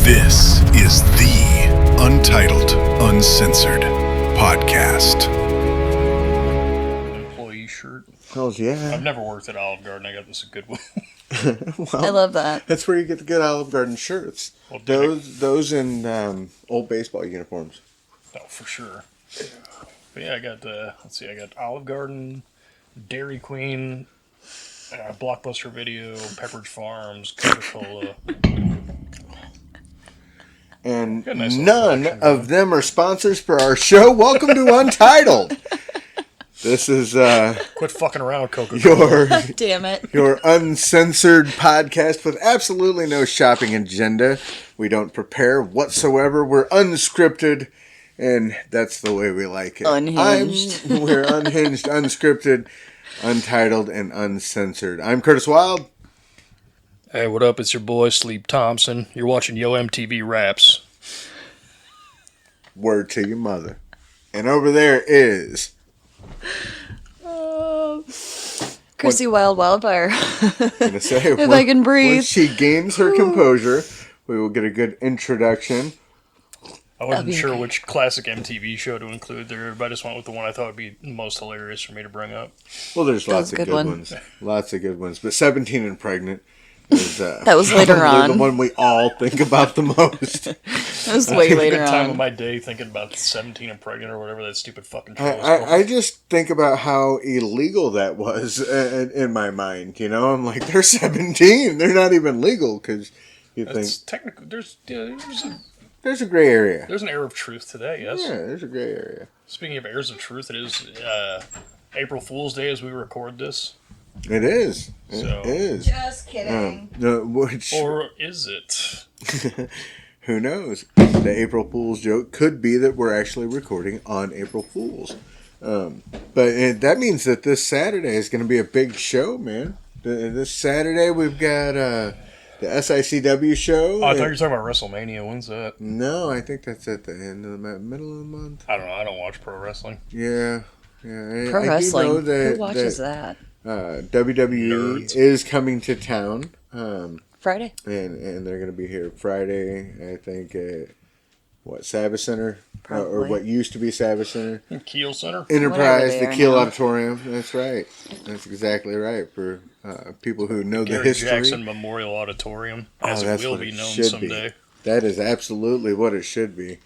This is the Untitled, Uncensored podcast. Employee shirt. Hells yeah. I've never worked at Olive Garden. I got this a good one. Well, I love that. that's where you get the good Olive Garden shirts. Well, Those and old baseball uniforms. Oh, for sure. But yeah, I got I got Olive Garden, Dairy Queen, Blockbuster Video, Pepperidge Farms, Coca-Cola. And nice none selection, of them are sponsors for our show. Welcome to Untitled. This is Quit fucking around, Coca-Cola. Damn it. your uncensored podcast with absolutely no shopping agenda. We don't prepare whatsoever. We're unscripted, and that's the way we like it. Unhinged. We're unhinged, unscripted, untitled, and uncensored. I'm Curtis Wild. Hey, what up? It's your boy, Sleep Thompson. You're watching Yo MTV Raps. Word to your mother. And over there is... Chrissy Wildfire. Gonna say, If I can breathe. Once she gains her composure, we will get a good introduction. I wasn't sure which classic MTV show to include there, but I just went with the one I thought would be most hilarious for me to bring up. Well, there's lots was a of good good one. ones. Lots of good ones. But 17 and Pregnant is That was later probably on. the one we all think about the most. That was way A later good time of on. my day thinking about 17 and Pregnant or whatever that stupid fucking show is called. I just think about how illegal that was in my mind. You know, I'm like, they're 17. They're not even legal because you think It's technically there's a gray area. there's an air of truth today. Yes. Yeah, there's a gray area. Speaking of airs of truth, it is April Fool's Day as we record this. It is. So- It is. Just kidding. Which, Or is it? who knows? The April Fool's joke could be that we're actually recording on April Fool's. But that means that this Saturday is going to be a big show, man. This Saturday we've got the SICW show. Oh, I thought you were talking about WrestleMania. When's that? No, I think that's at the end of the middle of the month. I don't know. I don't watch pro wrestling. Yeah. Pro I wrestling. do know that, Who watches that? WWE Nerds. is coming to town. Friday? And they're going to be here Friday, I think, at, Sabbath Center? Or Probably. what used to be Sabbath Center? Kiel Center. Enterprise, they the are Kiel now. Auditorium. That's right. That's exactly right. For people who know the Gary history. Jackson Memorial Auditorium, as it that's will what be it known should someday. be. That is absolutely what it should be.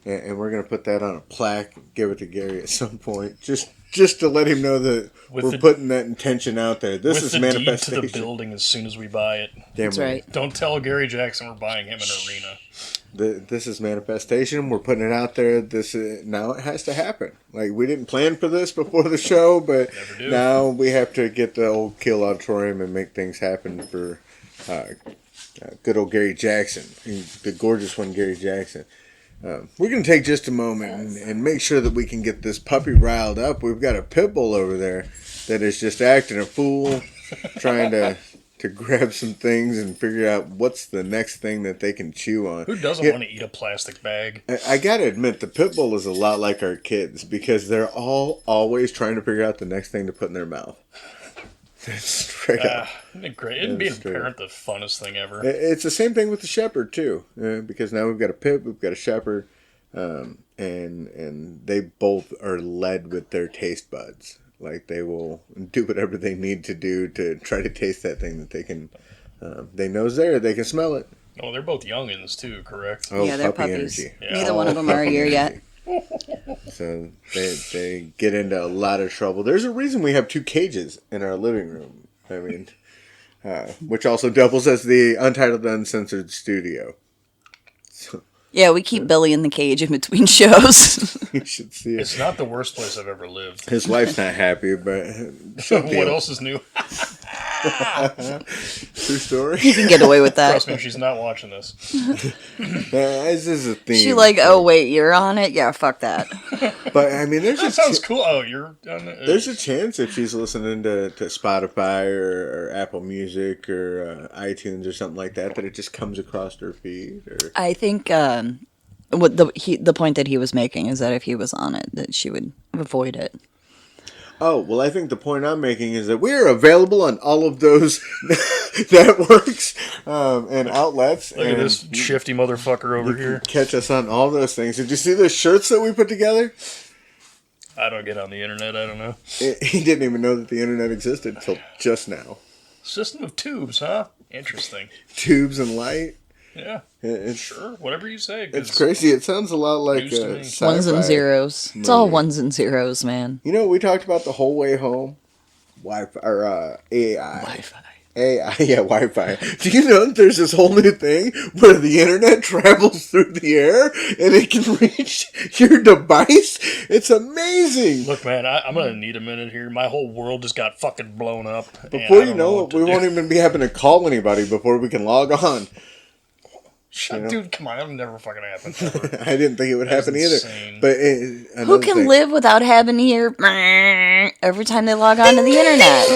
And we're going to put that on a plaque, give it to Gary at some point. Just to let him know that we're putting that intention out there. This With is the deed to manifestation. the building as soon as we buy it. Damn That's right. Don't tell Gary Jackson we're buying him an arena. This is manifestation. We're putting it out there. Now it has to happen. Like, we didn't plan for this before the show, but Never do. now we have to get the old Kill Auditorium and make things happen for good old Gary Jackson, the gorgeous one, Gary Jackson. We're going to take just a moment and make sure that we can get this puppy riled up. We've got a pit bull over there that is just acting a fool, trying to grab some things and figure out what's the next thing that they can chew on. Who doesn't want to eat a plastic bag? I gotta admit, the pit bull is a lot like our kids because they're always trying to figure out the next thing to put in their mouth. That's straight up. It'd be great. It'd be a straight parent the funnest thing ever. It's the same thing with the shepherd too, because now we've got a pit, we've got a shepherd, and they both are led with their taste buds. Like, they will do whatever they need to do to try to taste that thing that they can. They know is there. They can smell it. Oh, they're both youngins too, correct? Oh, Yeah, they're puppy puppies. energy. Yeah. Neither one of them are a year yet. So they get into a lot of trouble. There's a reason we have 2 cages in our living room. I mean, which also doubles as the Untitled Uncensored studio. So Yeah, we keep Billy in the cage in between shows. you should see it. It's not the worst place I've ever lived. His wife's not happy, but What else is new? True story. You can get away with that. Trust me, she's not watching this. This is a theme. She like, oh wait, you're on it? Yeah, fuck that. But I mean, That sounds cool. Oh, you're on it. there's a chance if she's listening to Spotify or Apple Music or iTunes or something like that, that it just comes across her feed. Or I think what the point that he was making is that if he was on it, that she would avoid it. Oh, well, I think the point I'm making is that we are available on all of those networks and outlets. Look at this shifty motherfucker over here. Catch us on all those things. Did you see the shirts that we put together? I don't get on the internet. I don't know. He didn't even know that the internet existed until just now. System of tubes, huh? Interesting. Tubes and light. Yeah. It's, Sure. Whatever you say. It's crazy. It sounds a lot like News to me. sci-fi Ones and zeros. movie. It's all ones and zeros, man. You know, we talked about the whole way home. Wi-Fi or AI. Wi-Fi. AI, yeah, Wi-Fi. Do you know that there's this whole new thing where the internet travels through the air and it can reach your device? It's amazing. Look, man, I'm going to need a minute here. My whole world just got fucking blown up. Before you know it, we won't even be having to call anybody before we can log on. Dude, come on. That'll never fucking happen. Ever. I didn't think it would happen insane. either. But Who can live without having to hear every time they log on to the internet?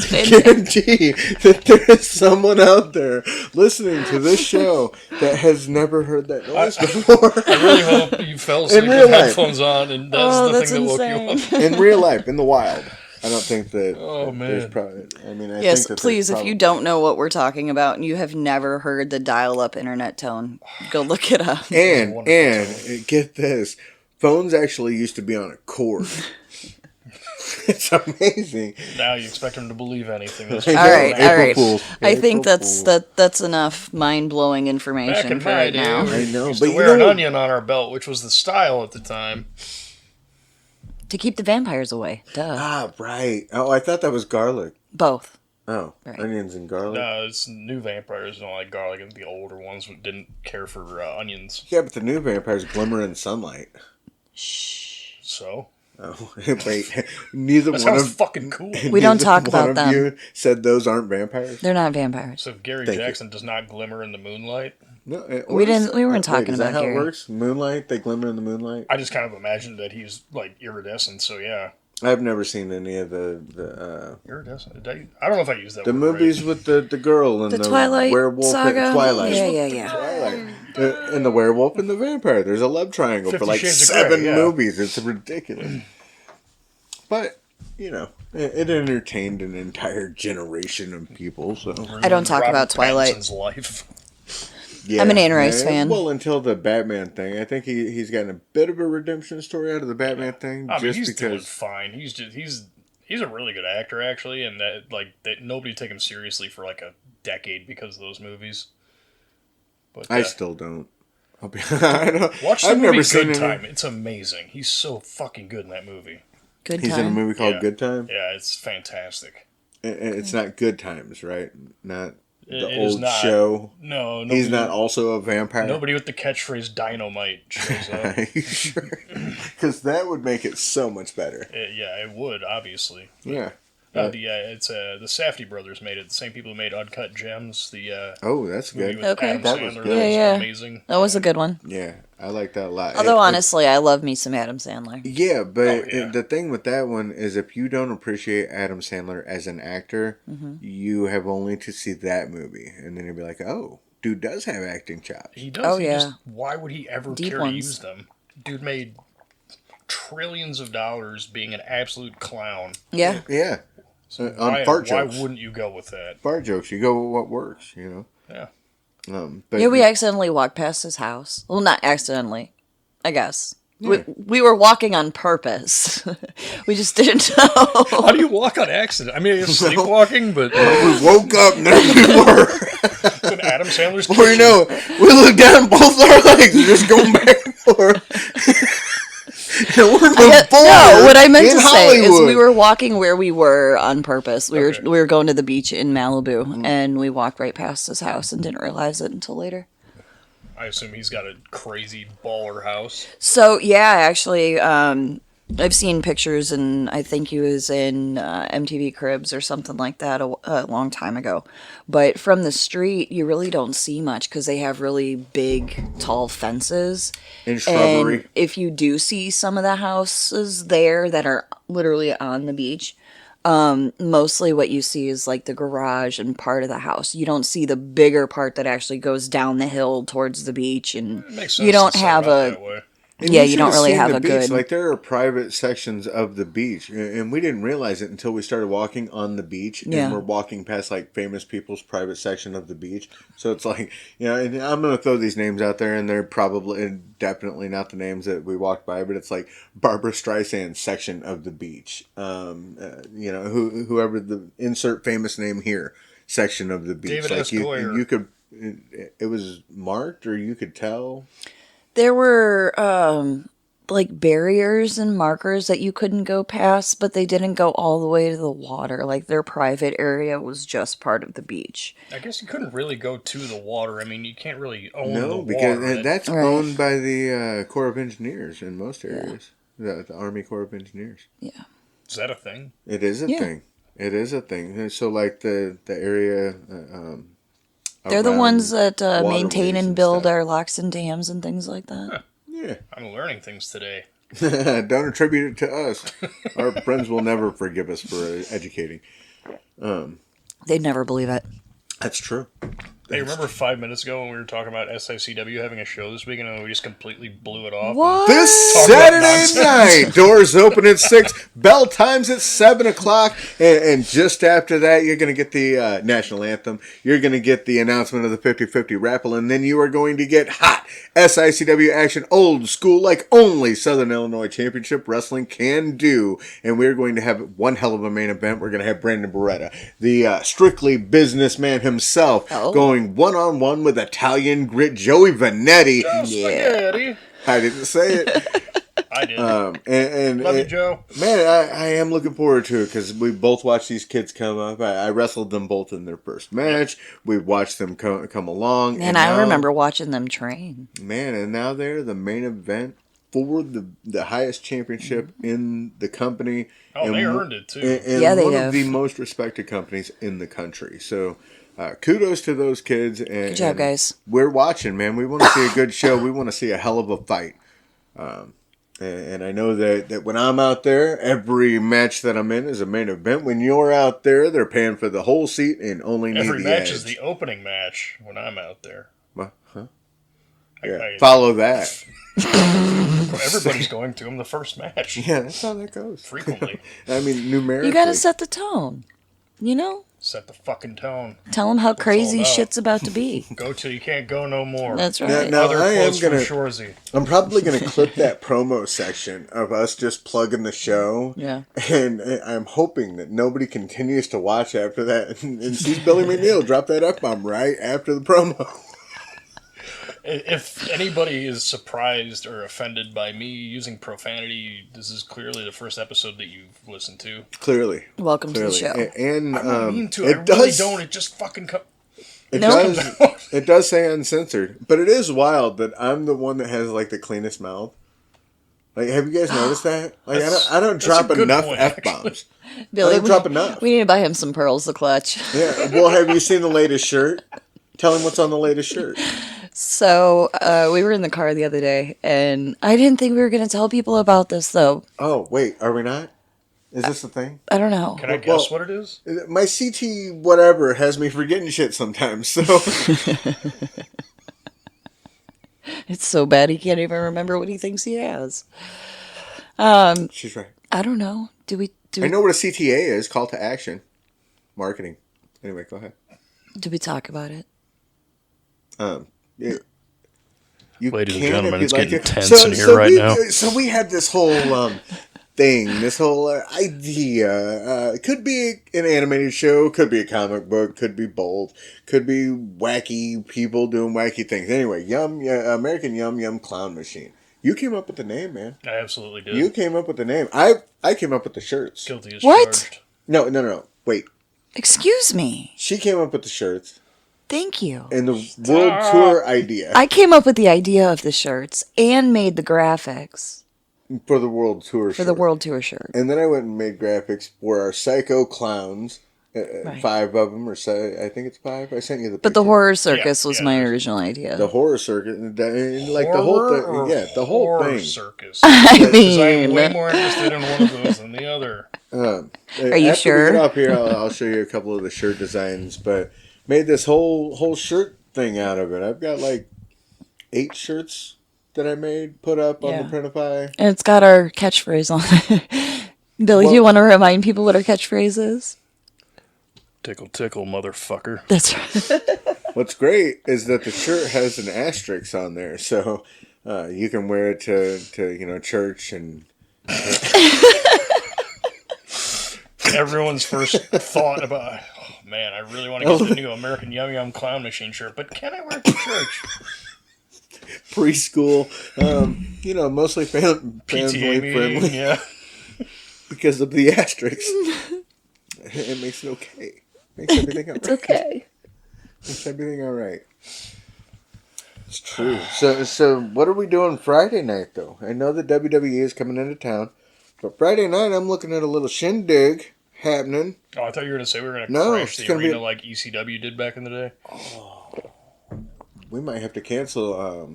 Guarantee that there is someone out there listening to this show that has never heard that noise before. I really hope you fell asleep with headphones on and that's the thing that woke you up. In real life, in the wild. I don't think that. Oh, man. There's probably. I mean, I Yes, think that please, there's if you don't know what we're talking about and you have never heard the dial-up internet tone, go look it up. And get this, phones actually used to be on a cord. It's amazing. Now you expect them to believe anything. All right. I think that's enough mind-blowing information for right now. I know, used but to wear an onion on our belt, which was the style at the time. To keep the vampires away. Duh. Ah, right. Oh, I thought that was garlic. Both. Oh, Right. onions and garlic. No, it's new vampires don't like garlic, and the older ones didn't care for onions. Yeah, but the new vampires glimmer in sunlight. So Oh, wait. Neither that one sounds of fucking cool. We don't neither talk one about of them. You said those aren't vampires. They're not vampires. So if Gary Thank you. Jackson does not glimmer in the moonlight, No, We weren't talking is that about how Gary. it works? Moonlight, they glimmer in the moonlight. I just kind of imagined that he's like iridescent. So yeah, I've never seen any of the iridescent. I don't know if I used that. the word movies with the girl and The the Twilight werewolf saga? Twilight. Yeah. Twilight. And the werewolf and the vampire. There's a love triangle 50 for like Shades of 7 Grey, yeah. movies. It's ridiculous. But, you know, it entertained an entire generation of people. So I don't talk about Twilight. Pattinson's life. yeah, I'm an Anne Rice fan. Well, until the Batman thing. I think he's gotten a bit of a redemption story out of the Batman thing. I mean, just he's doing because. fine. He's a really good actor actually, and that nobody took him seriously for like a decade because of those movies. But I still don't. I'll be, I don't, watch the I've movie never seen Good it. Time. It's amazing. He's so fucking good in that movie. Good He's in a time. movie called Yeah. Good Time. Yeah, it's fantastic. It's not Good Times, right? Not the It is old not. show. No, He's nobody- not also a vampire. Nobody with the catchphrase "dynamite" shows up. Are you sure? Because that would make it so much better. Yeah, it would obviously. Yeah. It's the Safdie brothers made it. The same people who made Uncut Gems. The Oh, that's movie good. with Okay. Adam That was Sandler. good. That was Yeah. amazing. That was a good one. Yeah, I like that a lot. Although, honestly, I love me some Adam Sandler. Yeah, but Oh, yeah. the thing with that one is if you don't appreciate Adam Sandler as an actor, you have only to see that movie. And then you'll be like, oh, dude does have acting chops. He does. Oh, he yeah. just, why would he ever Deep care ones. to use them? Dude made trillions of dollars being an absolute clown. Yeah. Yeah. So On fart why jokes. wouldn't you go with that? Fart jokes. You go with what works, you know? Yeah. But Yeah, we accidentally walked past his house. Well, not accidentally, I guess. We were walking on purpose. We just didn't know. How do you walk on accident? I mean, you're sleepwalking, but we woke up and there we were. it's an Adam Sandler's Before you kitchen. know, we look down both our legs and just going back and forth. And we're moving forward No, what I meant in to say is Hollywood. we were walking where we were on purpose. We Okay. were going to the beach in Malibu, and we walked right past his house and didn't realize it until later. I assume he's got a crazy baller house. So yeah, actually, I've seen pictures, and I think he was in MTV Cribs or something like that a long time ago. But from the street, you really don't see much because they have really big, tall fences. And shrubbery. And if you do see some of the houses there that are literally on the beach, mostly what you see is like the garage and part of the house. You don't see the bigger part that actually goes down the hill towards the beach, and It makes sense you don't to set have it up that way. And Yeah, you should don't really seen have the a beach. good- Like, there are private sections of the beach, and we didn't realize it until we started walking on the beach, Yeah. and we're walking past, like, famous people's private section of the beach. So it's like, you know, and I'm going to throw these names out there, and they're probably, and definitely not the names that we walked by, but it's like Barbara Streisand's section of the beach. You know, whoever the insert famous name here section of the beach. David like S. Goyer. you could, it was marked, or you could tell. There were like barriers and markers that you couldn't go past, but they didn't go all the way to the water. Like their private area was just part of the beach. I guess you couldn't really go to the water. I mean, you can't really own the No, water. because that's Right. owned by the Corps of Engineers in most areas. The Army Corps of Engineers. Yeah. Is that a thing? It is a Yeah. thing. It is a thing. So, like the area. They're the around ones that maintain waterways and build stuff. our locks and dams and things like that. Yeah. I'm learning things today. Don't attribute it to us. Our friends will never forgive us for educating. They'd never believe it. That's true. Hey, remember 5 minutes ago when we were talking about SICW having a show this week and then we just completely blew it off? What? This Talk about Saturday nonsense. night, doors open at 6, bell times at 7 o'clock, and just after that, you're going to get the national anthem, you're going to get the announcement of the 50-50 raffle, and then you are going to get hot SICW action, old school, like only Southern Illinois Championship Wrestling can do, and we're going to have one hell of a main event. We're going to have Brandon Beretta, the strictly businessman himself, going one-on-one with Italian Grit Joey Vanetti. Spaghetti. I didn't say it. I did. And Love you, Joe. Man, I am looking forward to it because we both watched these kids come up. I wrestled them both in their first match. We watched them come along. Man, I remember watching them train. Man, and now they're the main event for the highest championship in the company. Oh, and they one- earned it, too. And Yeah, they one have. of the most respected companies in the country. So kudos to those kids. And, Good job, guys. We're watching, man. We want to see a good show. We want to see a hell of a fight. And I know that when I'm out there, every match that I'm in is a main event. When you're out there, they're paying for the whole seat and only need Every the match edge. is the opening match when I'm out there. Huh? I- Yeah. I- Follow that. Everybody's going to them the first match. Yeah, that's how that goes. Frequently. I mean, numerically. You gotta set the tone. You know? Set the fucking tone. Tell them how crazy about. shit's about to be. Go till you can't go no more. That's Now, right. now Other I am quotes from gonna. Shorzy. I'm probably gonna clip that promo section of us just plugging the show. Yeah. And I'm hoping that nobody continues to watch after that and sees Billy McNeil drop that F-bomb right after the promo. If anybody is surprised or offended by me using profanity, this is clearly the first episode that you've listened to. Clearly. Welcome to the show. And I don't mean to. I it really does. don't. It just fucking It No. does. It does say uncensored, but it is wild that I'm the one that has like the cleanest mouth. Like, have you guys noticed that? Like, I don't that's drop a good enough point, F-bombs. Billy, I don't drop enough. we need to buy him some pearls to clutch. Yeah. Well, have you seen the latest shirt? Tell him what's on the latest shirt. So we were in the car the other day, and I didn't think we were going to tell people about this, though. Oh, wait, are we not? Is this the thing? I don't know. Can I Well- guess what it is? My CT whatever has me forgetting shit sometimes. So It's so bad he can't even remember what he thinks he has. she's right. I don't know. Do we I know what a CTA is. Call to action, marketing. Anyway, go ahead. talk about it? Yeah. You Ladies and can if gentlemen, you'd it's like getting to. tense in here right now. So we had this whole thing, this whole idea. It could be an animated show, could be a comic book, could be both, could be wacky people doing wacky things. Anyway, American Yum Yum Clown Machine. You came up with the name, man. I absolutely did. You came up with the name. I came up with the shirts. Guilty as What? charged. No. Wait. Excuse me. She came up with the shirts Thank you. and the world tour idea I came up with the idea of the shirts and made the graphics for the world tour. for the World Tour shirt. And then I went and made graphics for our Psycho Clowns. Right. 5 of them, or I think it's 5. I sent you the But the picture. horror circus was yeah, my there's- original idea. The horror circuit, and like the whole Horror thing. or Yeah, the whole horror thing. circus. I Because I'm mean, way more interested in one of those than the other. Are you After sure? we get up here, I'll show you a couple of the shirt designs, but made this whole shirt thing out of it. I've got like 8 shirts that I made put up on the Yeah. Printify. And it's got our catchphrase on it. Billy, do Well- you want to remind people what our catchphrase is? Tickle, tickle, motherfucker. That's right. What's great is that the shirt has an asterisk on there, so you can wear it to church and. Everyone's first thought about, oh man, I really want to get the new American Yum Yum Clown Machine shirt, but can I wear it to church? Preschool, mostly family PTA meeting, friendly yeah. because of the asterisks. It makes it okay. Makes everything all right. It's okay. Makes everything all right. It's true. So what are we doing Friday night though? I know that WWE is coming into town, but Friday night I'm looking at a little shindig happening. Oh, I thought you were going to say we were going to No, crash it's the gonna arena be- like ECW did back in the day. We might have to cancel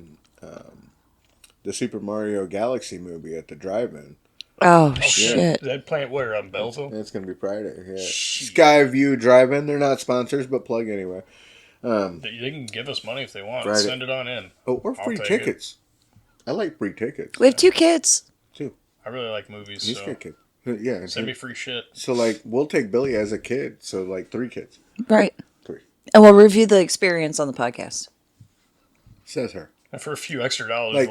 the Super Mario Galaxy movie at the drive-in. Oh, Oh, shit. That plant where? Belleville? It's going to be Friday. Yeah. Skyview Drive-In. They're not sponsors, but plug anyway. They can give us money if they want. Friday. Send it on in. Oh, or I'll free take tickets. I like free tickets We have 2 kids. too. I really like movies, He's so a good kid. Yeah. send me free shit. So like we'll take Billy as a kid. So like 3 kids. Right. 3. And we'll review the experience on the podcast. Says her. And for a few extra dollars, Like-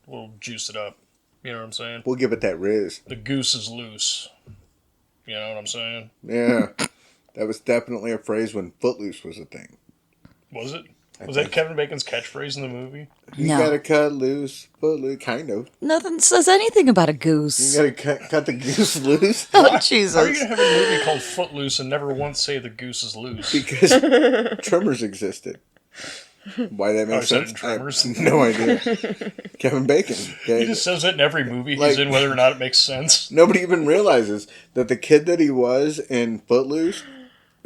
we'll juice it up. You know what I'm saying? We'll give it that Riz. The goose is loose. You know what I'm saying? Yeah. That was definitely a phrase when Footloose was a thing. Was it? Was that Kevin Bacon's catchphrase in the movie? You No. gotta cut loose, Footloose, kind of. Nothing says anything about a You goose. gotta cut the goose loose Oh, How are you Jesus. gonna have a movie called Footloose and never once say the goose is loose? because Tremors existed. Why that Oh, makes he said it sense? in Tremors? I have no idea. Kevin Bacon. Okay? He just says it in every movie Like- he's in, whether or not it makes sense. Nobody even realizes that the kid that he was in Footloose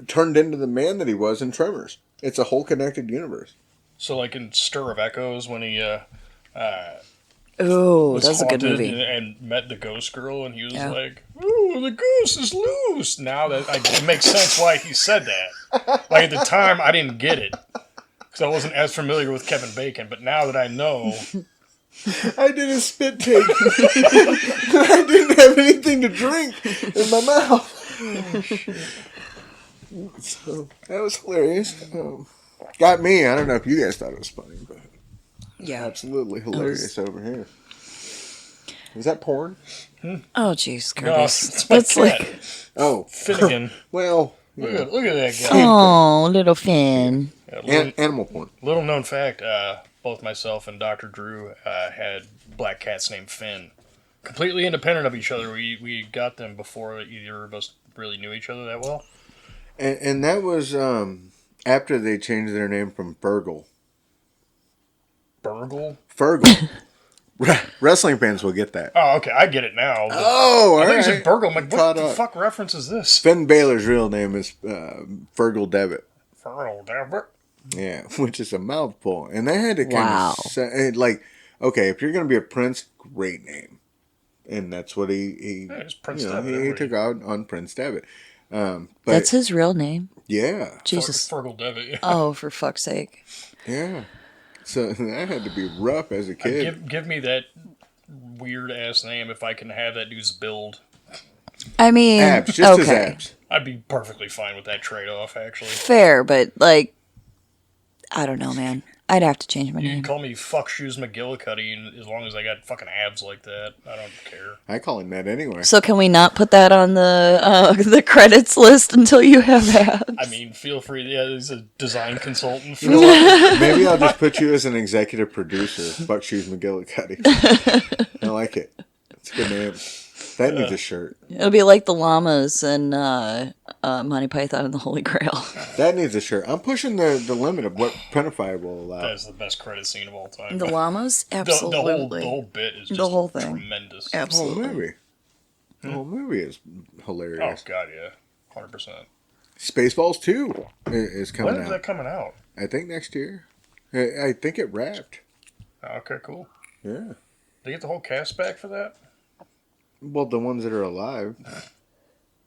turned into the man that he was in Tremors. It's a whole connected universe. So, like in Stir of Echoes, when he Oh, was that's a good haunted movie. and met the ghost girl, and he was Yeah. like, "Ooh, the goose is loose." Now that it makes sense why he said that. Like at the time, I didn't get it because I wasn't as familiar with Kevin Bacon. But now that I know, I did a spit take. I didn't have anything to drink in my mouth. So that was hilarious. Got me. I don't know if you guys thought it was funny, but Yeah. absolutely hilarious over here. Is that porn? Oh, jeez, no, Curtis. it's my That's cat, like, Oh, Finnegan. well, Look yeah. at that guy. oh, little Finn. Yeah, Animal porn. little known fact: both myself and Dr. Drew had black cats named Finn. Completely independent of each other. We got them before either of us really knew each other that well. And that was after they changed their name from Fergal. Burgle. Fergal. Wrestling fans will get that. Oh, okay, I get it now. But Oh, all I think right. you said Burgle. I'm like, what Caught the up. fuck reference is this? Finn Balor's real name is Fergal Devitt. Burgle, damn it. Yeah, which is a mouthful. And they had to kind Wow. of say, like, okay, if you're going to be a prince, great name. And that's what he Yeah, it's Prince you know, Devitt, he everybody. took out on Prince Devitt. But That's his real name. yeah, Jesus. Fergal Devitt. Yeah. Oh, for fuck's sake. yeah. So that had to be rough as a kid. Give me that weird ass name if I can have that dude's build. I mean, Abs, just his okay. abs. I'd be perfectly fine with that trade off. Actually, Fair, but like, I don't know, man. I'd have to change my you can name. call me Fuck Shoes McGillicuddy, and as long as I got fucking abs like that, I don't care. I call him that anyway. So can we not put that on the credits list until you have abs? I mean, feel free. Yeah, he's a design consultant. You know what? Maybe I'll just put you as an executive producer. Buck Shoes McGillicuddy. I like it. It's a good name. That needs a shirt. It'll be like the llamas and Monty Python and the Holy Grail. That needs a shirt. I'm pushing the limit of what Printify will allow. That's the best credit scene of all time. The llamas? The Absolutely. whole bit is just The whole thing. tremendous. The whole Absolutely. movie. The whole movie is Oh hilarious. god, yeah, 100%. Spaceballs 2 is coming When is out. that coming out? I think next year. I think it wrapped. Okay, cool. Yeah. They get the whole cast back for that? Well, the ones that are alive.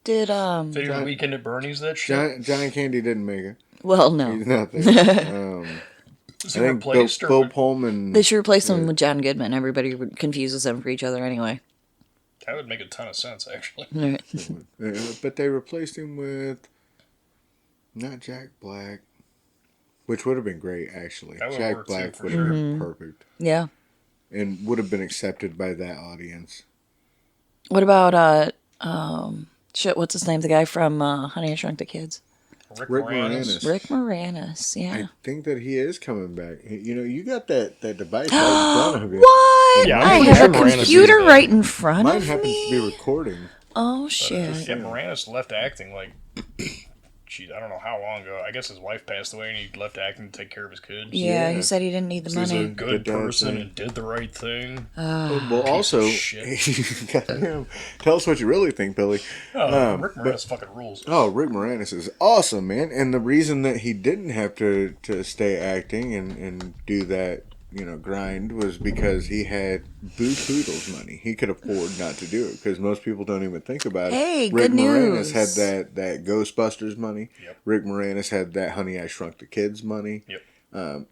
Did They do Weekend at Bernie's that shit? Johnny Candy didn't make it. well no. He's not there. Is I he think replaced Bill or Pullman. They should replace him with John Goodman. Everybody confuses them for each other anyway. that would make a ton of sense actually. Right. But they replaced him with not Jack Black, which would have been great actually. That would Jack work, too, Black for would have sure. been perfect Yeah. and would have been accepted by that audience. What about what's his name? The guy from Honey I Shrunk the Kids. Rick Moranis. Rick Moranis. Yeah. I think that he is coming back. You know, you got that device right in front of you. What? Yeah, I I'm have sure a Moranis computer is right in front Mine of happens me. to be recording. Oh shit. Yeah, Moranis left acting like, I don't know how long ago. I guess his wife passed away and he left acting to take care of his kids. Yeah, Yeah. he said he didn't need the He's money. a Good dad person thing. and did the right thing. Well, also, shit. goddamn, tell us what you really think, Billy. Rick Moranis fucking rules. Oh, Rick Moranis is awesome, man. And the reason that he didn't have to stay acting and do that, grind was because he had Boo Poodle's money. He could afford not to do it because most people don't even think about it. Hey, Rick good Moranis news. had that Ghostbusters money. Yep. Rick Moranis had that Honey I Shrunk the Kids money. Yep.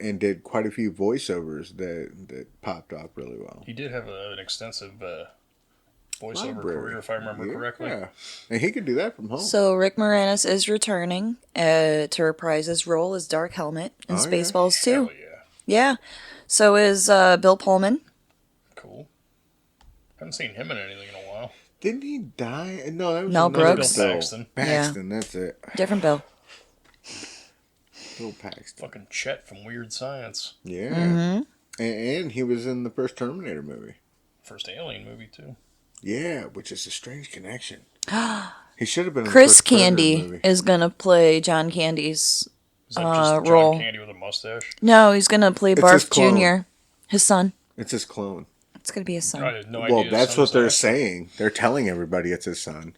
And did quite a few voiceovers that popped off really well. He did have an extensive voiceover Library. career, if I remember correctly. Yeah, and he could do that from home. So Rick Moranis is returning to reprise his role as Dark Helmet in Oh, yeah? Spaceballs 2. Hell yeah. Yeah. So is Bill Pullman. Cool. Haven't seen him in anything in a while. Didn't he die? No, that was Mel another Brooks. Bill Bill. Paxton. Paxton, that's it. Different Bill. Bill Paxton. Fucking Chet from Weird Science. Yeah. Mm-hmm. And he was in the first Terminator movie. First Alien movie, too. Yeah, which is a strange connection. He should have been in Chris the first Predator Candy movie. is going to play John Candy's. Is that just John role. Candy with a mustache? No, he's going to play It's Barf his clone. Jr., his son. It's his clone. It's going to be his son. I had no Well, idea. that's Son what was they're that. saying. They're telling everybody it's his son.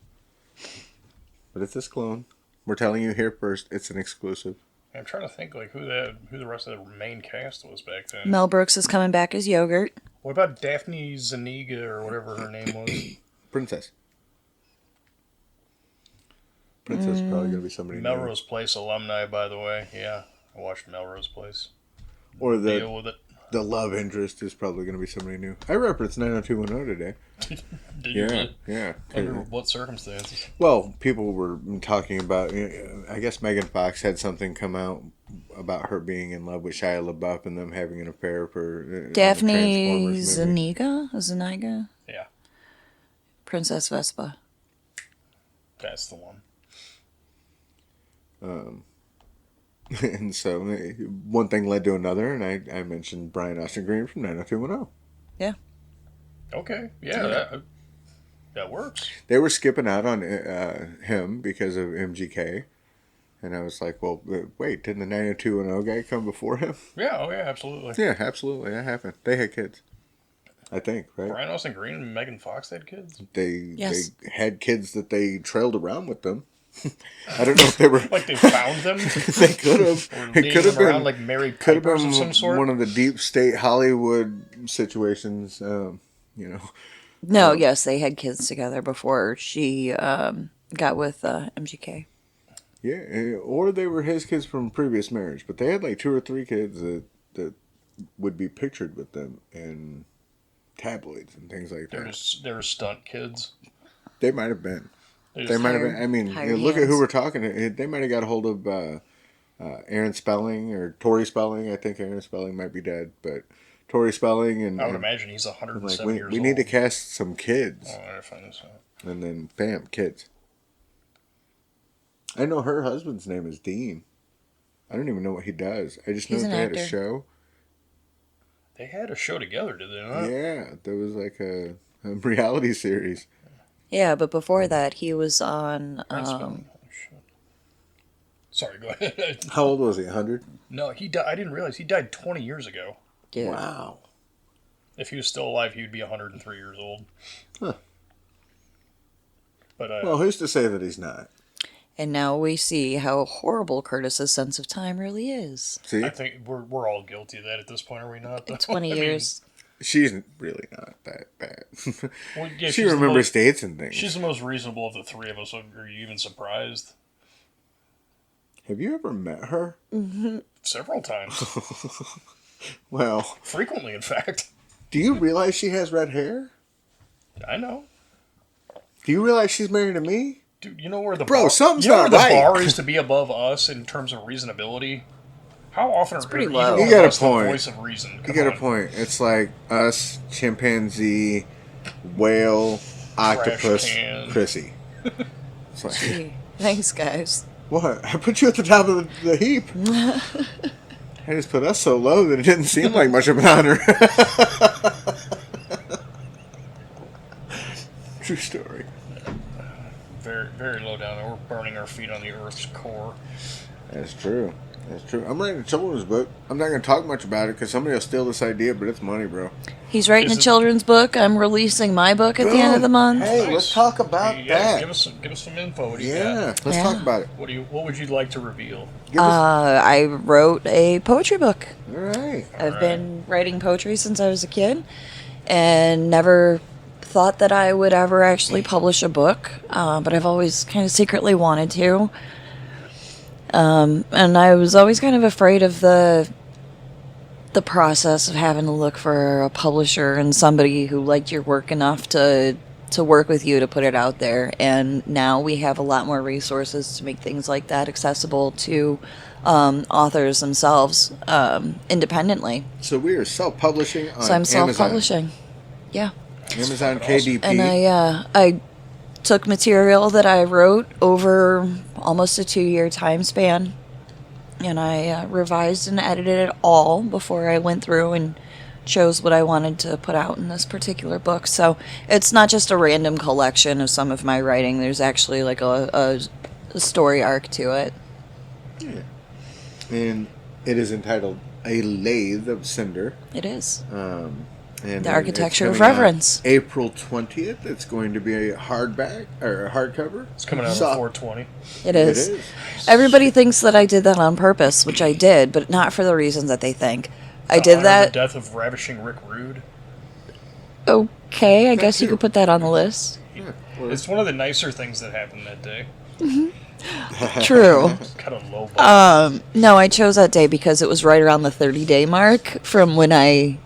But it's his clone. We're telling you here first. It's an exclusive. I'm trying to think like who the rest of the main cast was back then. Mel Brooks is coming back as Yogurt. What about Daphne Zuniga or whatever her name was? Princess. Princess is probably going to be somebody new. Melrose Place alumni, by the way. Yeah, I watched Melrose Place. Or Deal with it. the love interest is probably going to be somebody new. I referenced 90210 today. Did you Yeah, really? yeah. Under what circumstances? Well, people were talking about. I guess Megan Fox had something come out about her being in love with Shia LaBeouf and them having an affair for in the Daphne Transformers movie. Zuniga? Yeah, Princess Vespa. that's the one. And so one thing led to another, and I mentioned Brian Austin Green from 90210. Yeah. Okay, yeah, that works. They were skipping out on him because of MGK. And I was like, well, wait, didn't the 90210 guy come before him? Yeah, oh yeah, absolutely. Yeah, absolutely. That happened. They had kids. I think, right? Brian Austin Green and Megan Fox had kids. Yes. They had kids that they trailed around with them. I don't know if they were. Like they found them. They could have. Or It leading could have them around been. like Mary Could have Pipers been of some sort. one of the deep state Hollywood situations. No, yes, they had kids together before she got with MGK. Yeah, or they were his kids from previous marriage, but they had like 2 or 3 kids that would be pictured with them in tabloids and things like that. They're stunt kids. They might have been. They They just- might have been. I mean, hired look at who hands. we're talking to. They might have got a hold of Aaron Spelling or Tori Spelling. I think Aaron Spelling might be dead, but Tori Spelling and I would and, imagine he's like 107 years we old. need to cast some kids, Oh, I gotta find this out. and then bam, kids. I know her husband's name is Dean. I don't even know what he does. I just know He's that an they had a actor. show. They had a show together, did they not? Yeah, there was like a reality series. Yeah, but before that, he was on. Oh, shit. Sorry, go ahead. How old was he? 100? No, he died. I didn't realize he died 20 years ago. Yeah. Wow. If he was still alive, he would be 103 years old. Huh. But Well, who's to say that he's not? And now we see how horrible Curtis's sense of time really is. See, I think we're all guilty of that at this point, are we not? though? 20 I mean, years. she's really not that bad. well, yeah, She she's the remembers most- dates and things. She's the most reasonable of the three of us. Are you even surprised? Have you ever met her? Several times. Well, Frequently, in fact. do you realize she has red hair? I know. Do you realize she's married to me? Dude, you know where the Bro, bar, something's you know where not the right. bar is to be above us in terms of reasonability? How often are pretty either low. one You of got a us point. the voice of reason? You Come got a on. point. It's like us, chimpanzee, whale, octopus, can. Chrissy. It's like, Gee, thanks, guys. what? I put you at the top of the heap. I just put us so low that it didn't seem like much of an honor. True story. Very, very low down there. We're burning our feet on the Earth's core. That's true. That's true. I'm writing a children's book. I'm not going to talk much about it because somebody will steal this idea, but it's money, bro. He's writing Is a it- children's book. I'm releasing my book at the end of the month. Hey, Nice. let's talk about Yeah, that. give us some info. What do you Yeah, got? let's Yeah. talk about it. What would you like to reveal? Give us, I wrote a poetry book. all right. I've been writing poetry since I was a kid and never thought that I would ever actually publish a book, but I've always kind of secretly wanted to. And I was always kind of afraid of the process of having to look for a publisher and somebody who liked your work enough to work with you to put it out there. And now we have a lot more resources to make things like that accessible to authors themselves independently. So we are self-publishing on So I'm Amazon. self-publishing. Yeah. Amazon fucking KDP. And I took material that I wrote over almost a 2-year time span, and I revised and edited it all before I went through and chose what I wanted to put out in this particular book. So it's not just a random collection of some of my writing. There's actually like a story arc to it. And it is entitled A Lathe of Cinder. It is. And The Architecture it's of coming out Reverence. April 20th. It's going to be a hardback or a hardcover. It's coming out on Soft- 420. It is. It is. Everybody thinks that I did that on purpose, which I did, but not for the reasons that they think. I did Honor that. The death of ravishing Rick Rude. Okay, I guess you too. could put that on the list. Yeah, well, It's one of the nicer things that happened that day. True. Kind of low budget. No, I chose that day because it was right around the 30-day mark from when I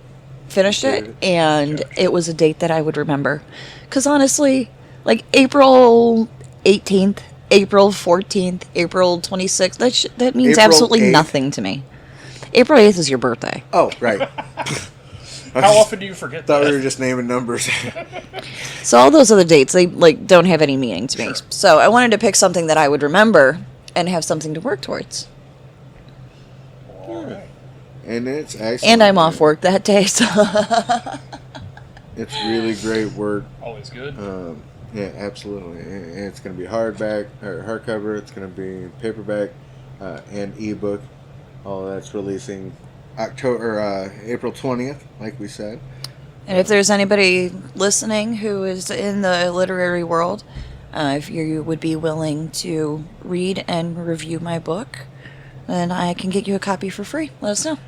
finished it, and it was a date that I would remember. Because honestly, like April 18th, April 14th, April 26th, that means April absolutely 8th. nothing to me. April 8th is your birthday. oh, right. How often do you forget Thought that? we were just naming numbers. So all those other dates, they like don't have any meaning to me. Sure. So I wanted to pick something that I would remember and have something to work towards. All right. And it's excellent. And I'm off work that day, so It's really great work. Always good. Yeah, absolutely. And it's going to be hardback or hardcover. It's going to be paperback and ebook. All that's releasing April 20th, like we said. And if there's anybody listening who is in the literary world, if you would be willing to read and review my book, then I can get you a copy for free. Let us know.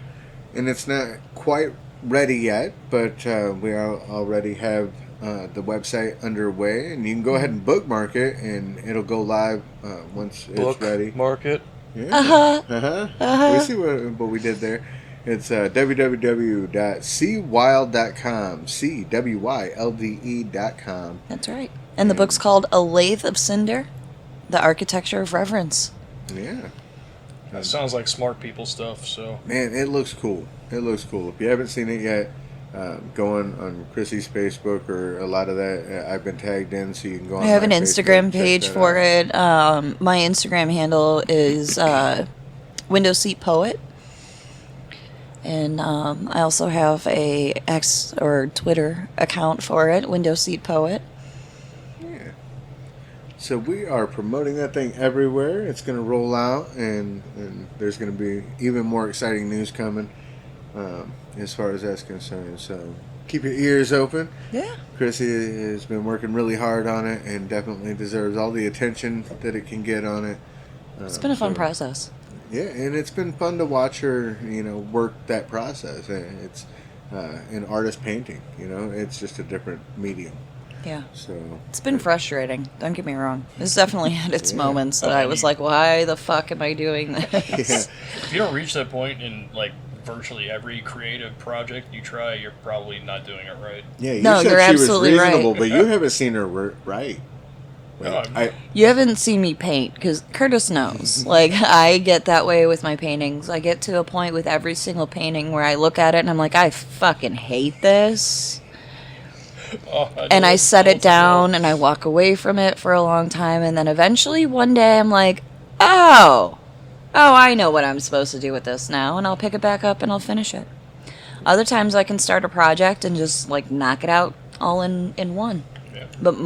And it's not quite ready yet, but we already have the website underway, and you can go ahead and bookmark it, and it'll go live once it's ready. market. Yeah. We see what we did there. It's www.cwylde.com. CWYLDE.com. That's right. And the book's called A Lathe of Cinder, The Architecture of Reverence. Yeah. That sounds like smart people stuff, so. Man, it looks cool. It looks cool. If you haven't seen it yet, go on Chrissy's Facebook or a lot of that. I've been tagged in, so you can go on I have an my Instagram Facebook, check page that for out. it. My Instagram handle is Window Seat Poet. And I also have a X or Twitter account for it, Window Seat Poet. Yeah. So we are promoting that thing everywhere. It's going to roll out, and there's going to be even more exciting news coming as far as that's concerned. So keep your ears open. Yeah. Chrissy has been working really hard on it and definitely deserves all the attention that it can get on it. It's been a fun so- process. Yeah, and it's been fun to watch her, work that process. It's an artist painting, it's just a different medium. Yeah. So It's been frustrating. Don't get me wrong. It's definitely had its moments that Oh, I was like, why the fuck am I doing this? If you don't reach that point in like virtually every creative project you try, you're probably not doing it right. yeah, you No, said you're she was absolutely right. reasonable, but you haven't seen her right. Like, No, I'm- You haven't seen me paint because Curtis knows. Like, I get that way with my paintings. I get to a point with every single painting where I look at it and I'm like, I fucking hate this. Oh, And I set it down and and I walk away from it for a long time. And then eventually one day I'm like, oh, I know what I'm supposed to do with this now. And I'll pick it back up and I'll finish it. Other times I can start a project and just like knock it out all in one. Yeah. But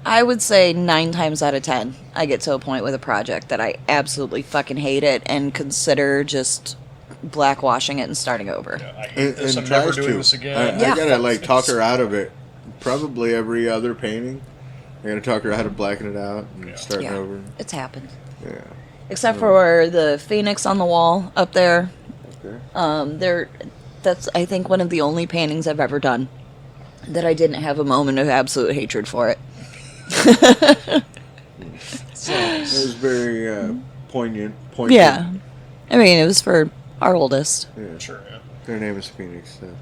I would say 9 times out of 10, I get to a point with a project that I absolutely fucking hate it and consider just blackwashing it and starting over. I hate this. I'm tries never doing to. this again. Yeah. I gotta like talk her out of it. Probably every other painting, I gotta talk her out of blacking it out and starting Yeah, over. it's happened. Yeah. Except for the phoenix on the wall up there. Okay. That's I think one of the only paintings I've ever done that I didn't have a moment of absolute hatred for it. It was very poignant. Yeah. I mean, it was for our oldest. Yeah. Sure, yeah. Their name is Phoenix. So.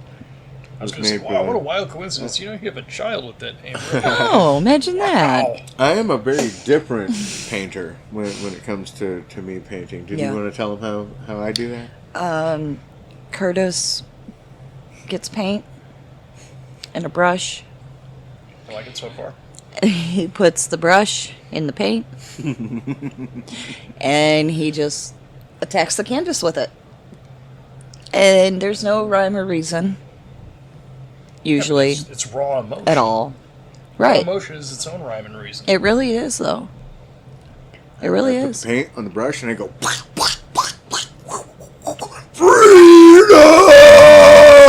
I was going to say, wow, what a wild coincidence. You have a child with that name. Oh, imagine that. Wow. I am a very different painter when it comes to me painting. Did Yeah. you want to tell them how I do that? Curtis gets paint and a brush. I like it so far. He puts the brush in the paint and he just attacks the canvas with it. And there's no rhyme or reason, usually, It's raw emotion. at all. Raw Right. emotion is its own rhyme and reason. It really is, though. It really I is. put the paint on the brush and I go.